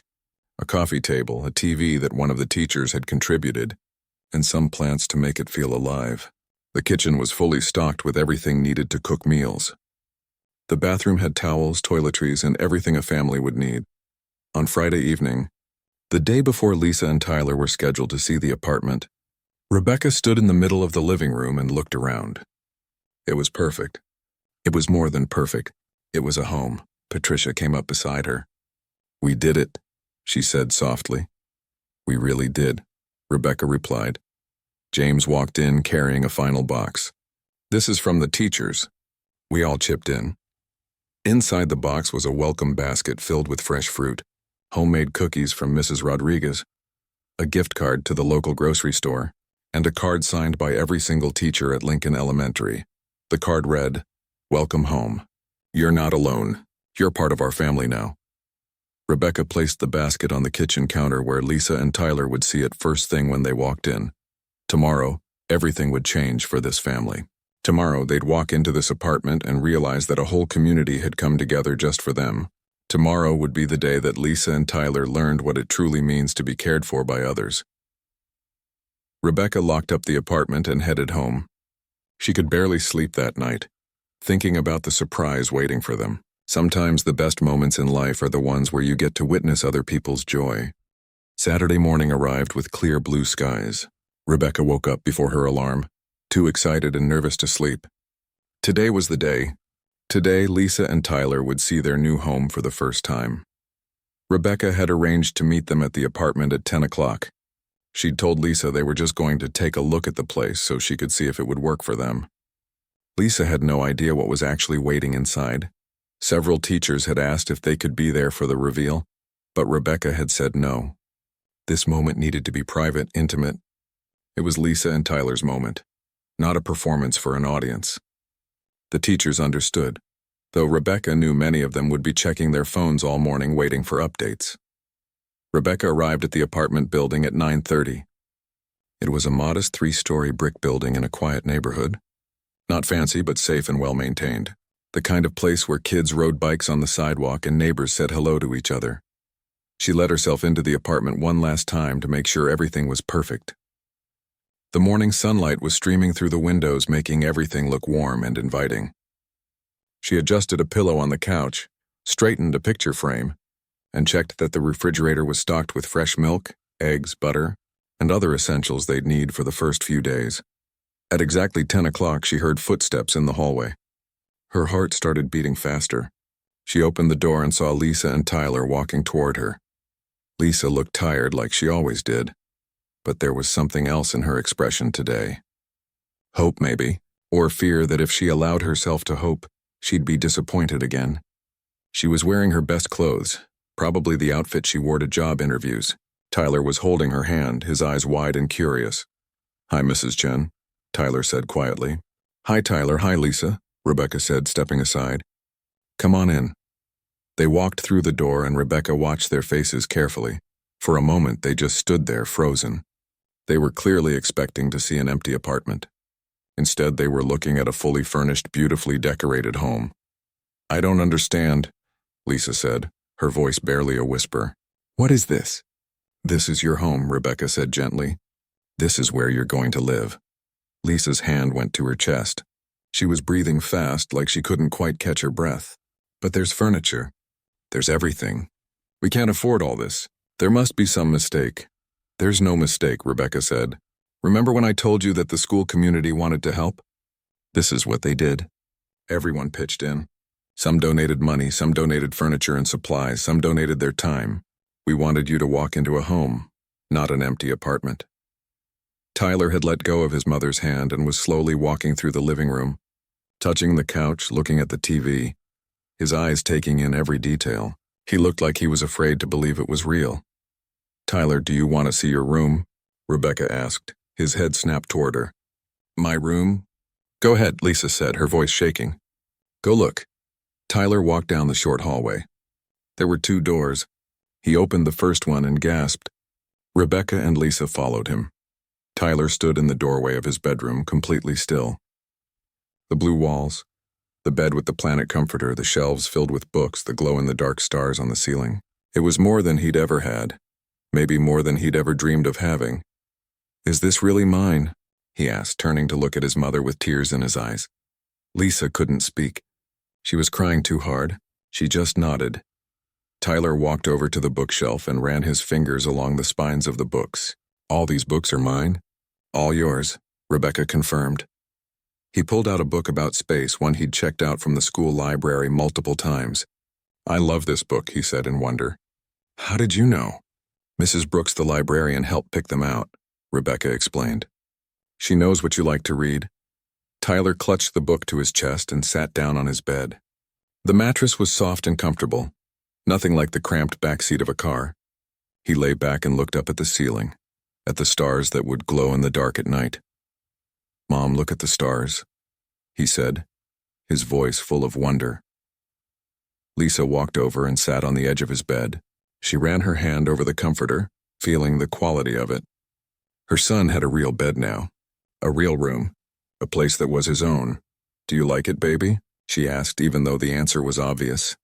a coffee table, a TV that one of the teachers had contributed, and some plants to make it feel alive. The kitchen was fully stocked with everything needed to cook meals. The bathroom had towels, toiletries, and everything a family would need. On Friday evening, the day before Lisa and Tyler were scheduled to see the apartment, Rebecca stood in the middle of the living room and looked around. It was perfect. It was more than perfect. It was a home. Patricia came up beside her. "We did it," she said softly. "We really did," Rebecca replied. James walked in carrying a final box. "This is from the teachers." We all chipped in. Inside the box was a welcome basket filled with fresh fruit, homemade cookies from Mrs. Rodriguez, a gift card to the local grocery store, and a card signed by every single teacher at Lincoln Elementary. The card read, "Welcome home. You're not alone. You're part of our family now." Rebecca placed the basket on the kitchen counter where Lisa and Tyler would see it first thing when they walked in. Tomorrow, everything would change for this family. Tomorrow, they'd walk into this apartment and realize that a whole community had come together just for them. Tomorrow would be the day that Lisa and Tyler learned what it truly means to be cared for by others. Rebecca locked up the apartment and headed home. She could barely sleep that night, thinking about the surprise waiting for them. Sometimes the best moments in life are the ones where you get to witness other people's joy. Saturday morning arrived with clear blue skies. Rebecca woke up before her alarm, too excited and nervous to sleep. Today was the day. Today, Lisa and Tyler would see their new home for the first time. Rebecca had arranged to meet them at the apartment at 10 o'clock. She'd told Lisa they were just going to take a look at the place so she could see if it would work for them. Lisa had no idea what was actually waiting inside. Several teachers had asked if they could be there for the reveal, but Rebecca had said no. This moment needed to be private, intimate. It was Lisa and Tyler's moment, not a performance for an audience. The teachers understood, though Rebecca knew many of them would be checking their phones all morning waiting for updates. Rebecca arrived at the apartment building at 9:30. It was a modest 3-story brick building in a quiet neighborhood. Not fancy, but safe and well-maintained. The kind of place where kids rode bikes on the sidewalk and neighbors said hello to each other. She let herself into the apartment one last time to make sure everything was perfect. The morning sunlight was streaming through the windows, making everything look warm and inviting. She adjusted a pillow on the couch, straightened a picture frame, and checked that the refrigerator was stocked with fresh milk, eggs, butter, and other essentials they'd need for the first few days. At exactly 10 o'clock, she heard footsteps in the hallway. Her heart started beating faster. She opened the door and saw Lisa and Tyler walking toward her. Lisa looked tired like she always did, but there was something else in her expression today. Hope, maybe. or fear that if she allowed herself to hope, she'd be disappointed again. She was wearing her best clothes, probably the outfit she wore to job interviews. Tyler was holding her hand, his eyes wide and curious. "Hi, Mrs. Chen," Tyler said quietly. "Hi, Tyler. Hi, Lisa," Rebecca said, stepping aside. "Come on in." They walked through the door and Rebecca watched their faces carefully. For a moment, they just stood there, frozen. They were clearly expecting to see an empty apartment. Instead, they were looking at a fully furnished, beautifully decorated home. "I don't understand," Lisa said, her voice barely a whisper. "What is this?" "This is your home," Rebecca said gently. "This is where you're going to live." Lisa's hand went to her chest. She was breathing fast, like she couldn't quite catch her breath. "But there's furniture. There's everything. We can't afford all this. There must be some mistake." "There's no mistake," Rebecca said. "Remember when I told you that the school community wanted to help? This is what they did." Everyone pitched in. Some donated money, some donated furniture and supplies, some donated their time. We wanted you to walk into a home, not an empty apartment. Tyler had let go of his mother's hand and was slowly walking through the living room, touching the couch, looking at the TV, his eyes taking in every detail. He looked like he was afraid to believe it was real. "Tyler, do you want to see your room?" Rebecca asked. His head snapped toward her. "My room?" "Go ahead," Lisa said, her voice shaking. "Go look." Tyler walked down the short hallway. There were 2 doors. He opened the first one and gasped. Rebecca and Lisa followed him. Tyler stood in the doorway of his bedroom, completely still. The blue walls, the bed with the planet comforter, the shelves filled with books, the glow-in-the-dark stars on the ceiling. It was more than he'd ever had, maybe more than he'd ever dreamed of having. "Is this really mine?" he asked, turning to look at his mother with tears in his eyes. Lisa couldn't speak. She was crying too hard. She just nodded. Tyler walked over to the bookshelf and ran his fingers along the spines of the books. "All these books are mine?" "All yours," Rebecca confirmed. He pulled out a book about space, one he'd checked out from the school library multiple times. "I love this book," he said in wonder. "How did you know?" "Mrs. Brooks, the librarian, helped pick them out," Rebecca explained. "She knows what you like to read." Tyler clutched the book to his chest and sat down on his bed. The mattress was soft and comfortable, nothing like the cramped backseat of a car. He lay back and looked up at the ceiling, at the stars that would glow in the dark at night. "Mom, look at the stars," he said, his voice full of wonder. Lisa walked over and sat on the edge of his bed. She ran her hand over the comforter, feeling the quality of it. Her son had a real bed now, a real room, a place that was his own. "Do you like it, baby?" she asked, even though the answer was obvious.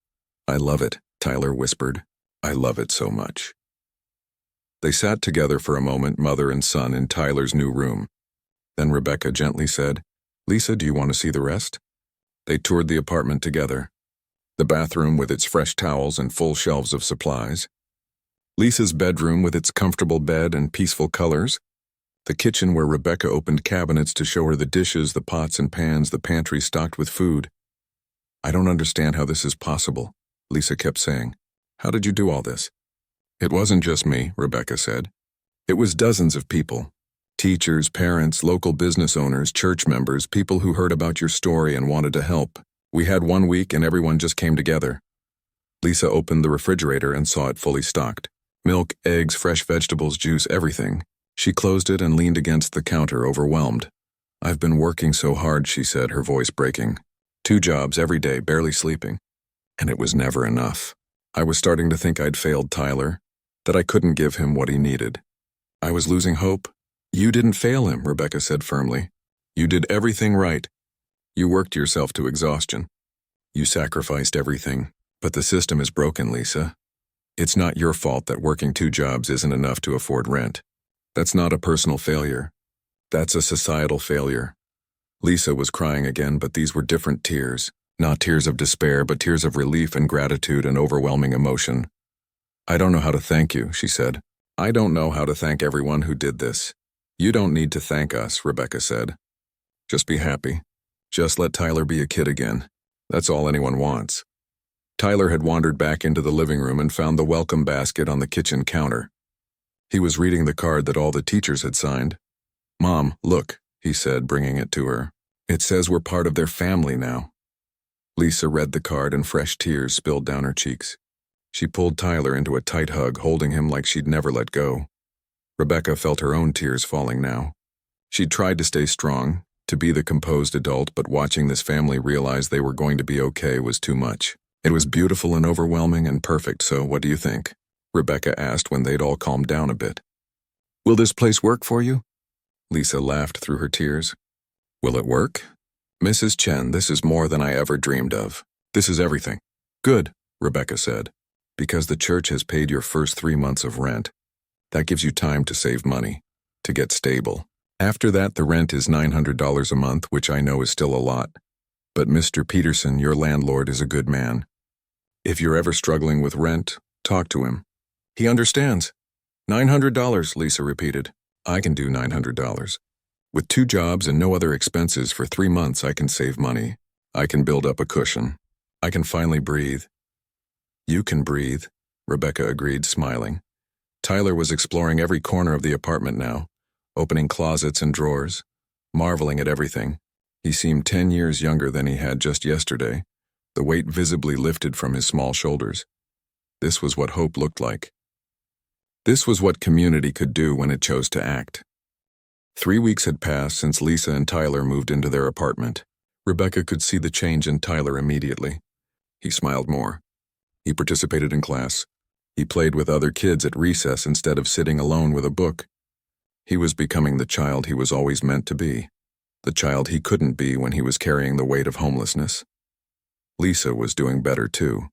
"I love it," Tyler whispered. "I love it so much." They sat together for a moment, mother and son, in Tyler's new room. Then Rebecca gently said, "Lisa, do you want to see the rest?" They toured the apartment together. The bathroom with its fresh towels and full shelves of supplies. Lisa's bedroom with its comfortable bed and peaceful colors. The kitchen where Rebecca opened cabinets to show her the dishes, the pots and pans, the pantry stocked with food. "I don't understand how this is possible," Lisa kept saying. "How did you do all this?" "It wasn't just me," Rebecca said. "It was dozens of people. Teachers, parents, local business owners, church members, people who heard about your story and wanted to help. We had 1 week and everyone just came together." Lisa opened the refrigerator and saw it fully stocked. Milk, eggs, fresh vegetables, juice, everything. She closed it and leaned against the counter, overwhelmed. "I've been working so hard," she said, her voice breaking. 2 jobs every day, barely sleeping. And it was never enough. I was starting to think I'd failed Tyler, that I couldn't give him what he needed. I was losing hope. "You didn't fail him," Rebecca said firmly. "You did everything right. You worked yourself to exhaustion. You sacrificed everything. But the system is broken, Lisa. It's not your fault that working 2 jobs isn't enough to afford rent. That's not a personal failure. That's a societal failure." Lisa was crying again, but these were different tears. Not tears of despair, but tears of relief and gratitude and overwhelming emotion. "I don't know how to thank you," she said. "I don't know how to thank everyone who did this." "You don't need to thank us," Rebecca said. "Just be happy. Just let Tyler be a kid again. That's all anyone wants." Tyler had wandered back into the living room and found the welcome basket on the kitchen counter. He was reading the card that all the teachers had signed. "Mom, look," he said, bringing it to her. It says we're part of their family now. Lisa read the card and fresh tears spilled down her cheeks. She pulled Tyler into a tight hug, holding him like she'd never let go. Rebecca felt her own tears falling now. She'd tried to stay strong, to be the composed adult, but watching this family realize they were going to be okay was too much. It was beautiful and overwhelming and perfect, so what do you think? Rebecca asked when they'd all calmed down a bit. Will this place work for you? Lisa laughed through her tears. Will it work? Mrs. Chen, this is more than I ever dreamed of. This is everything. Good, Rebecca said. Because the church has paid your first 3 months of rent. That gives you time to save money, to get stable. After that, the rent is $900 a month, which I know is still a lot. But Mr. Peterson, your landlord, is a good man. If you're ever struggling with rent, talk to him. He understands. $900, Lisa repeated. I can do $900. With 2 jobs and no other expenses for 3 months, I can save money. I can build up a cushion. I can finally breathe. You can breathe, Rebecca agreed, smiling. Tyler was exploring every corner of the apartment now, opening closets and drawers, marveling at everything. He seemed 10 years younger than he had just yesterday, the weight visibly lifted from his small shoulders. This was what hope looked like. This was what community could do when it chose to act. 3 weeks had passed since Lisa and Tyler moved into their apartment. Rebecca could see the change in Tyler immediately. He smiled more. He participated in class. He played with other kids at recess instead of sitting alone with a book. He was becoming the child he was always meant to be, the child he couldn't be when he was carrying the weight of homelessness. Lisa was doing better too.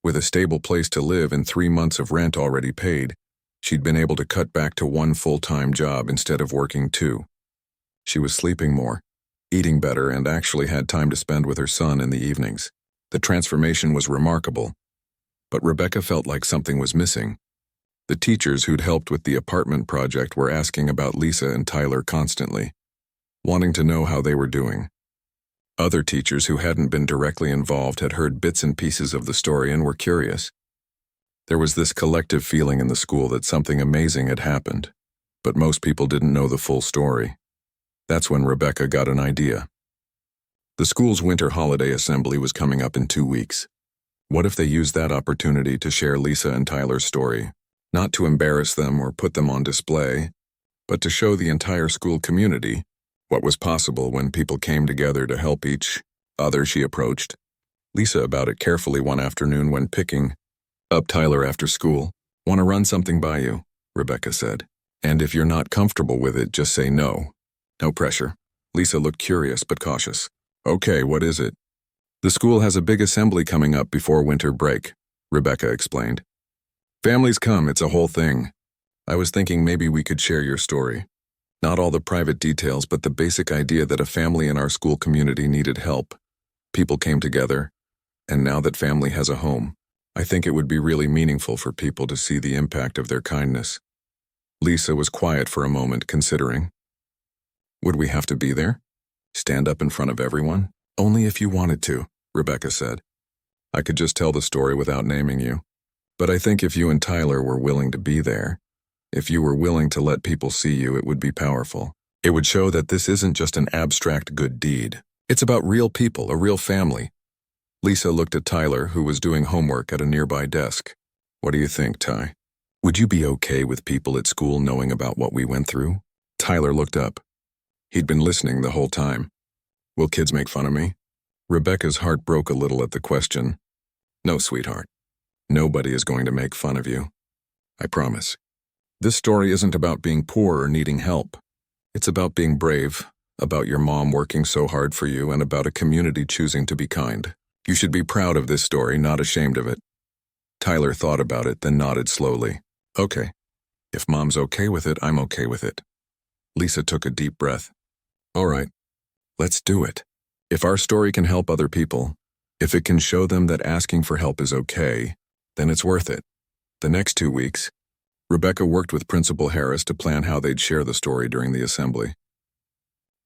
With a stable place to live and 3 months of rent already paid, she'd been able to cut back to 1 full-time job instead of working 2. She was sleeping more, eating better, and actually had time to spend with her son in the evenings. The transformation was remarkable, but Rebecca felt like something was missing. The teachers who'd helped with the apartment project were asking about Lisa and Tyler constantly, wanting to know how they were doing. Other teachers who hadn't been directly involved had heard bits and pieces of the story and were curious. There was this collective feeling in the school that something amazing had happened, but most people didn't know the full story. That's when Rebecca got an idea. The school's winter holiday assembly was coming up in 2 weeks. What if they used that opportunity to share Lisa and Tyler's story, not to embarrass them or put them on display, but to show the entire school community what was possible when people came together to help each other? She approached Lisa about it carefully one afternoon when picking up Tyler after school. Want to run something by you, Rebecca said. And if you're not comfortable with it, just say no. No pressure. Lisa looked curious but cautious. Okay, what is it? The school has a big assembly coming up before winter break, Rebecca explained. Families come, it's a whole thing. I was thinking maybe we could share your story. Not all the private details, but the basic idea that a family in our school community needed help. People came together, and now that family has a home, I think it would be really meaningful for people to see the impact of their kindness. Lisa was quiet for a moment, considering. Would we have to be there? Stand up in front of everyone? Only if you wanted to, Rebecca said. I could just tell the story without naming you. But I think if you and Tyler were willing to be there, if you were willing to let people see you, it would be powerful. It would show that this isn't just an abstract good deed. It's about real people, a real family. Lisa looked at Tyler, who was doing homework at a nearby desk. What do you think, Ty? Would you be okay with people at school knowing about what we went through? Tyler looked up. He'd been listening the whole time. Will kids make fun of me? Rebecca's heart broke a little at the question. No, sweetheart. Nobody is going to make fun of you. I promise. This story isn't about being poor or needing help. It's about being brave, about your mom working so hard for you, and about a community choosing to be kind. You should be proud of this story, not ashamed of it. Tyler thought about it, then nodded slowly. Okay. If Mom's okay with it, I'm okay with it. Lisa took a deep breath. All right. Let's do it. If our story can help other people, if it can show them that asking for help is okay, then it's worth it. The next 2 weeks, Rebecca worked with Principal Harris to plan how they'd share the story during the assembly.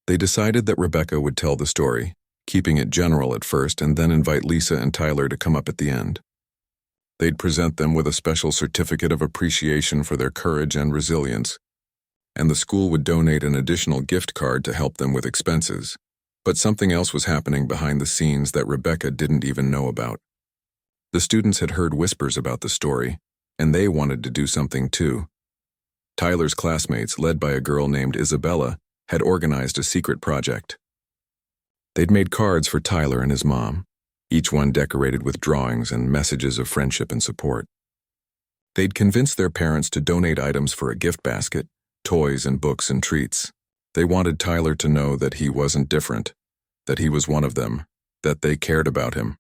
They decided that Rebecca would tell the story, keeping it general at first, and then invite Lisa and Tyler to come up at the end. They'd present them with a special certificate of appreciation for their courage and resilience, and the school would donate an additional gift card to help them with expenses. But something else was happening behind the scenes that Rebecca didn't even know about. The students had heard whispers about the story, and they wanted to do something too. Tyler's classmates, led by a girl named Isabella, had organized a secret project. They'd made cards for Tyler and his mom, each one decorated with drawings and messages of friendship and support. They'd convinced their parents to donate items for a gift basket, toys and books and treats. They wanted Tyler to know that he wasn't different, that he was one of them, that they cared about him.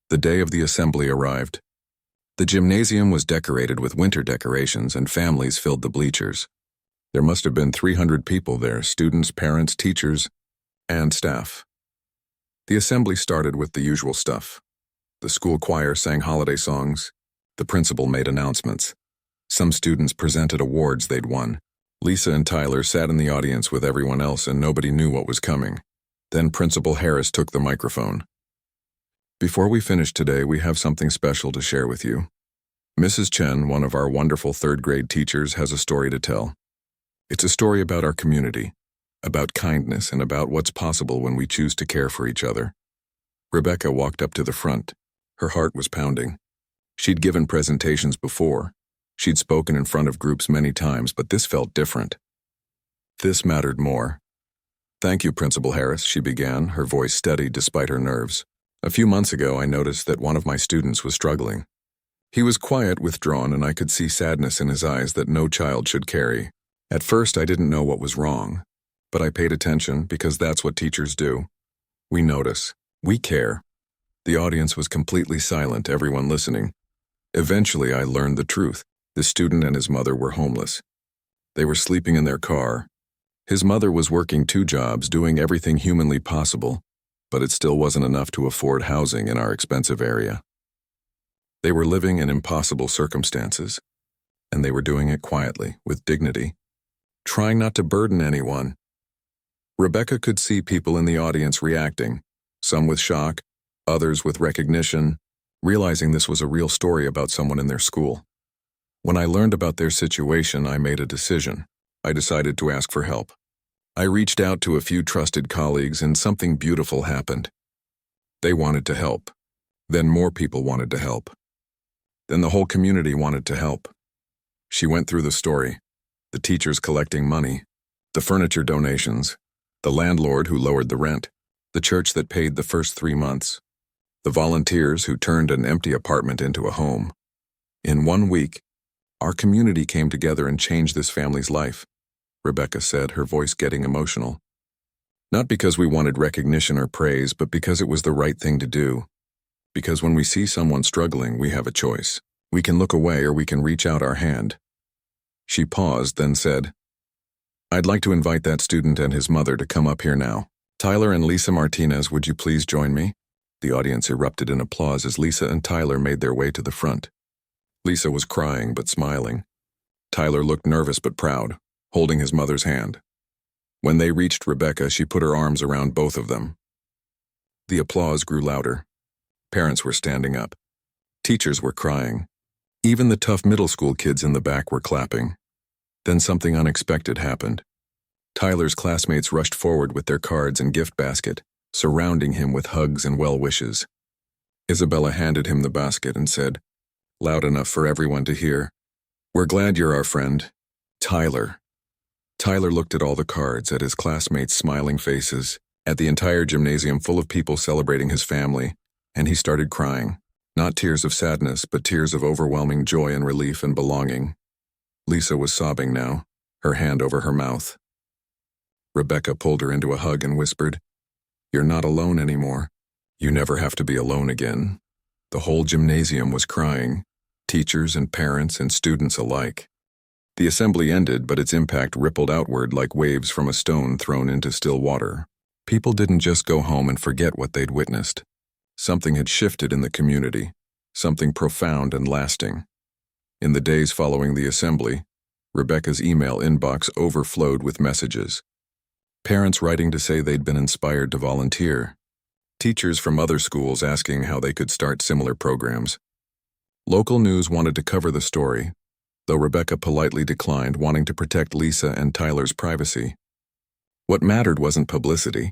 The day of the assembly arrived. The gymnasium was decorated with winter decorations and families filled the bleachers. There must have been 300 people there, students, parents, teachers, and staff. The assembly started with the usual stuff. The school choir sang holiday songs. The principal made announcements. Some students presented awards they'd won. Lisa and Tyler sat in the audience with everyone else and nobody knew what was coming. Then Principal Harris took the microphone. Before we finish today, we have something special to share with you. Mrs. Chen, one of our wonderful third-grade teachers, has a story to tell. It's a story about our community, about kindness, and about what's possible when we choose to care for each other. Rebecca walked up to the front. Her heart was pounding. She'd given presentations before. She'd spoken in front of groups many times, but this felt different. This mattered more. "Thank you, Principal Harris," she began, her voice steady despite her nerves. "A few months ago, I noticed that one of my students was struggling. He was quiet, withdrawn, and I could see sadness in his eyes that no child should carry. At first, I didn't know what was wrong, but I paid attention because that's what teachers do. We notice. We care." The audience was completely silent, everyone listening. Eventually, I learned the truth. The student and his mother were homeless. They were sleeping in their car. His mother was working 2 jobs, doing everything humanly possible, but it still wasn't enough to afford housing in our expensive area. They were living in impossible circumstances, and they were doing it quietly, with dignity, trying not to burden anyone. Rebecca could see people in the audience reacting, some with shock, others with recognition, realizing this was a real story about someone in their school. When I learned about their situation, I made a decision. I decided to ask for help. I reached out to a few trusted colleagues, and something beautiful happened. They wanted to help. Then more people wanted to help. Then the whole community wanted to help. She went through the story. The teachers collecting money, the furniture donations, the landlord who lowered the rent, the church that paid the first 3 months, the volunteers who turned an empty apartment into a home. In 1 week, our community came together and changed this family's life, Rebecca said, her voice getting emotional. Not because we wanted recognition or praise, but because it was the right thing to do. Because when we see someone struggling, we have a choice. We can look away or we can reach out our hand. She paused, then said, "I'd like to invite that student and his mother to come up here now. Tyler and Lisa Martinez, would you please join me?" The audience erupted in applause as Lisa and Tyler made their way to the front. Lisa was crying but smiling. Tyler looked nervous but proud, holding his mother's hand. When they reached Rebecca, she put her arms around both of them. The applause grew louder. Parents were standing up. Teachers were crying. Even the tough middle school kids in the back were clapping. Then something unexpected happened. Tyler's classmates rushed forward with their cards and gift basket, surrounding him with hugs and well wishes. Isabella handed him the basket and said, loud enough for everyone to hear, "We're glad you're our friend, Tyler." Tyler looked at all the cards, at his classmates' smiling faces, at the entire gymnasium full of people celebrating his family, and he started crying. Not tears of sadness, but tears of overwhelming joy and relief and belonging. Lisa was sobbing now, her hand over her mouth. Rebecca pulled her into a hug and whispered, "You're not alone anymore. You never have to be alone again." The whole gymnasium was crying, teachers and parents and students alike. The assembly ended, but its impact rippled outward like waves from a stone thrown into still water. People didn't just go home and forget what they'd witnessed. Something had shifted in the community, something profound and lasting. In the days following the assembly, Rebecca's email inbox overflowed with messages. Parents writing to say they'd been inspired to volunteer. Teachers from other schools asking how they could start similar programs. Local news wanted to cover the story, though Rebecca politely declined, wanting to protect Lisa and Tyler's privacy. What mattered wasn't publicity.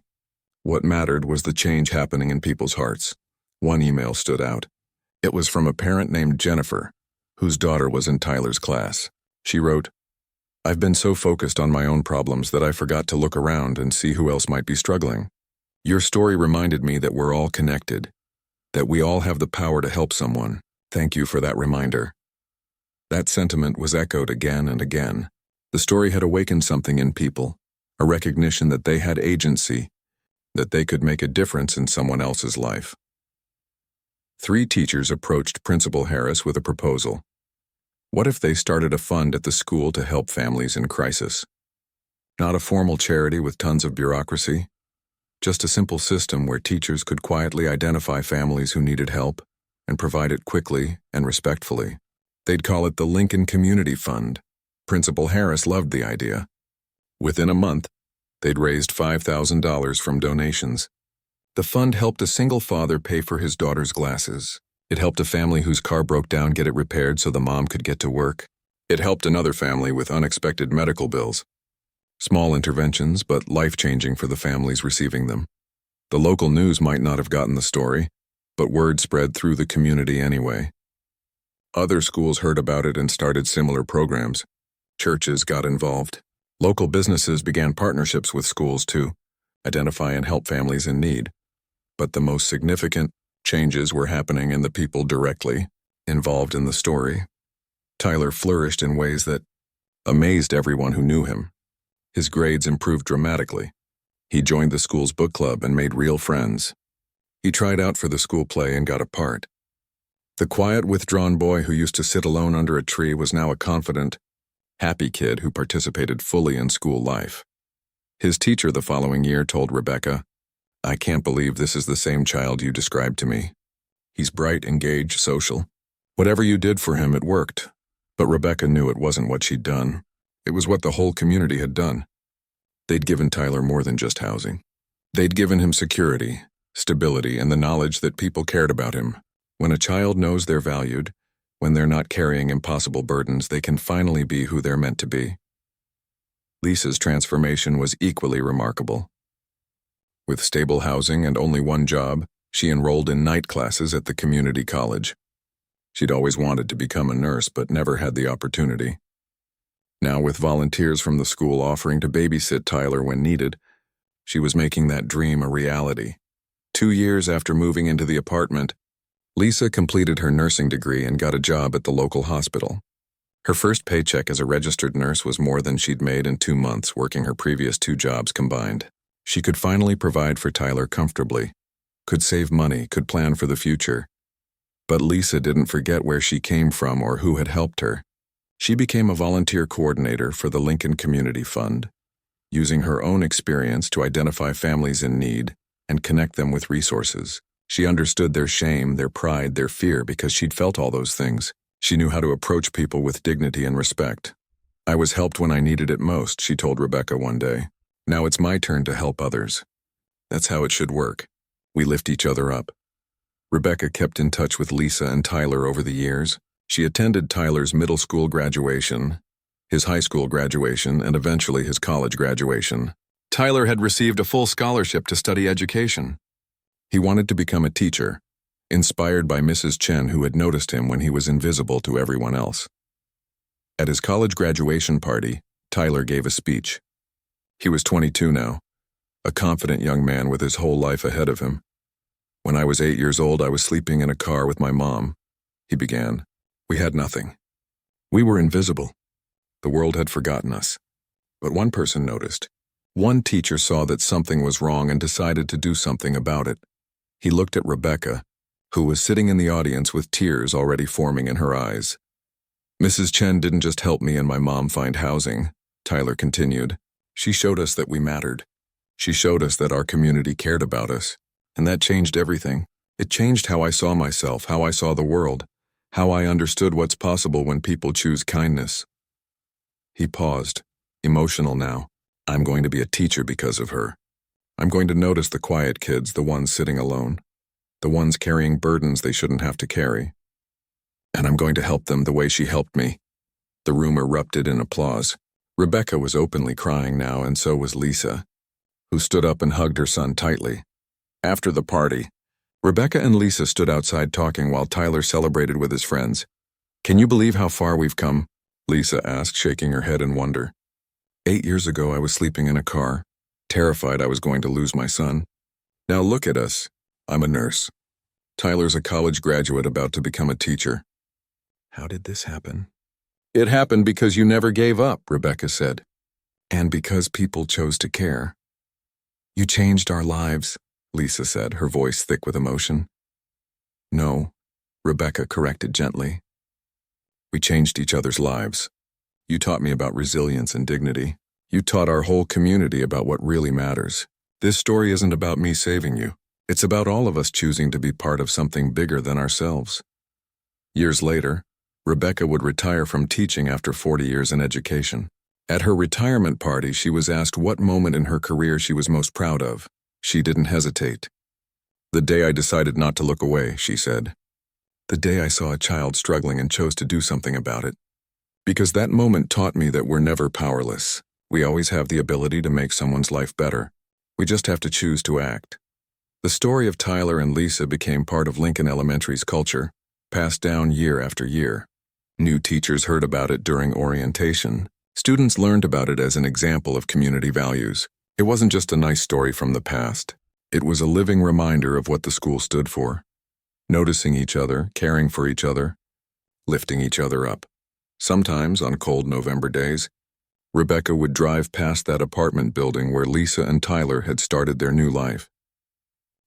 What mattered was the change happening in people's hearts. One email stood out. It was from a parent named Jennifer, whose daughter was in Tyler's class. She wrote, "I've been so focused on my own problems that I forgot to look around and see who else might be struggling. Your story reminded me that we're all connected, that we all have the power to help someone. Thank you for that reminder." That sentiment was echoed again and again. The story had awakened something in people, a recognition that they had agency, that they could make a difference in someone else's life. 3 teachers approached Principal Harris with a proposal. What if they started a fund at the school to help families in crisis? Not a formal charity with tons of bureaucracy, just a simple system where teachers could quietly identify families who needed help and provide it quickly and respectfully. They'd call it the Lincoln Community Fund. Principal Harris loved the idea. Within a month, they'd raised $5,000 from donations. The fund helped a single father pay for his daughter's glasses. It helped a family whose car broke down get it repaired so the mom could get to work. It helped another family with unexpected medical bills. Small interventions, but life-changing for the families receiving them. The local news might not have gotten the story, but word spread through the community anyway. Other schools heard about it and started similar programs. Churches got involved. Local businesses began partnerships with schools to identify and help families in need. But the most significant changes were happening in the people directly involved in the story. Tyler flourished in ways that amazed everyone who knew him. His grades improved dramatically. He joined the school's book club and made real friends. He tried out for the school play and got a part. The quiet, withdrawn boy who used to sit alone under a tree was now a confident, happy kid who participated fully in school life. His teacher the following year told Rebecca, "I can't believe this is the same child you described to me. He's bright, engaged, social. Whatever you did for him, it worked." But Rebecca knew it wasn't what she'd done. It was what the whole community had done. They'd given Tyler more than just housing. They'd given him security, stability, and the knowledge that people cared about him. When a child knows they're valued, when they're not carrying impossible burdens, they can finally be who they're meant to be. Lisa's transformation was equally remarkable. With stable housing and only one job, she enrolled in night classes at the community college. She'd always wanted to become a nurse but never had the opportunity. Now, with volunteers from the school offering to babysit Tyler when needed, she was making that dream a reality. 2 years after moving into the apartment, Lisa completed her nursing degree and got a job at the local hospital. Her first paycheck as a registered nurse was more than she'd made in 2 months working her previous 2 jobs combined. She could finally provide for Tyler comfortably, could save money, could plan for the future. But Lisa didn't forget where she came from or who had helped her. She became a volunteer coordinator for the Lincoln Community Fund, using her own experience to identify families in need and connect them with resources. She understood their shame, their pride, their fear because she'd felt all those things. She knew how to approach people with dignity and respect. "I was helped when I needed it most," she told Rebecca one day. "Now it's my turn to help others. That's how it should work. We lift each other up." Rebecca kept in touch with Lisa and Tyler over the years. She attended Tyler's middle school graduation, his high school graduation, and eventually his college graduation. Tyler had received a full scholarship to study education. He wanted to become a teacher, inspired by Mrs. Chen, who had noticed him when he was invisible to everyone else. At his college graduation party, Tyler gave a speech. He was 22 now, a confident young man with his whole life ahead of him. "When I was 8 years old, I was sleeping in a car with my mom," he began. "We had nothing. We were invisible. The world had forgotten us. But one person noticed. One teacher saw that something was wrong and decided to do something about it. He looked at Rebecca, who was sitting in the audience with tears already forming in her eyes. "Mrs. Chen didn't just help me and my mom find housing," Tyler continued. "She showed us that we mattered. She showed us that our community cared about us. And that changed everything. It changed how I saw myself, how I saw the world, how I understood what's possible when people choose kindness." He paused, emotional now. "I'm going to be a teacher because of her. I'm going to notice the quiet kids, the ones sitting alone, the ones carrying burdens they shouldn't have to carry. And I'm going to help them the way she helped me." The room erupted in applause. Rebecca was openly crying now, and so was Lisa. who stood up and hugged her son tightly. After the party, Rebecca and Lisa stood outside talking while Tyler celebrated with his friends. "Can you believe how far we've come?" Lisa asked, shaking her head in wonder. 8 years ago, I was sleeping in a car, terrified I was going to lose my son. Now look at us. I'm a nurse. Tyler's a college graduate about to become a teacher. How did this happen? It happened because you never gave up, Rebecca said. And because people chose to care. You changed our lives, Lisa said, her voice thick with emotion. No, Rebecca corrected gently. We changed each other's lives. You taught me about resilience and dignity. You taught our whole community about what really matters. This story isn't about me saving you. It's about all of us choosing to be part of something bigger than ourselves. Years later, Rebecca would retire from teaching after 40 years in education. At her retirement party, she was asked what moment in her career she was most proud of. She didn't hesitate. The day I decided not to look away, she said. The day I saw a child struggling and chose to do something about it. Because that moment taught me that we're never powerless. We always have the ability to make someone's life better. We just have to choose to act. The story of Tyler and Lisa became part of Lincoln Elementary's culture, passed down year after year. New teachers heard about it during orientation. Students learned about it as an example of community values. It wasn't just a nice story from the past. It was a living reminder of what the school stood for. Noticing each other, caring for each other, lifting each other up. Sometimes, on cold November days, Rebecca would drive past that apartment building where Lisa and Tyler had started their new life.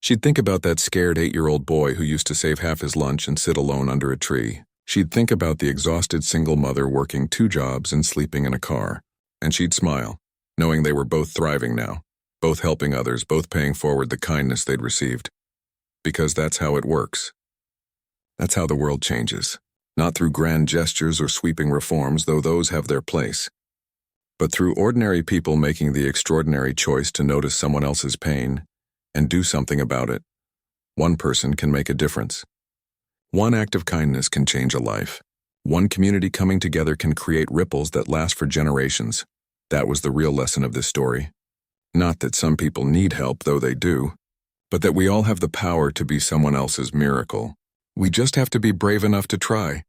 She'd think about that scared 8-year-old boy who used to save half his lunch and sit alone under a tree. She'd think about the exhausted single mother working 2 jobs and sleeping in a car. And she'd smile, knowing they were both thriving now, both helping others, both paying forward the kindness they'd received. Because that's how it works. That's how the world changes. Not through grand gestures or sweeping reforms, though those have their place. But through ordinary people making the extraordinary choice to notice someone else's pain and do something about it. One person can make a difference. One act of kindness can change a life. One community coming together can create ripples that last for generations. That was the real lesson of this story. Not that some people need help, though they do, but that we all have the power to be someone else's miracle. We just have to be brave enough to try.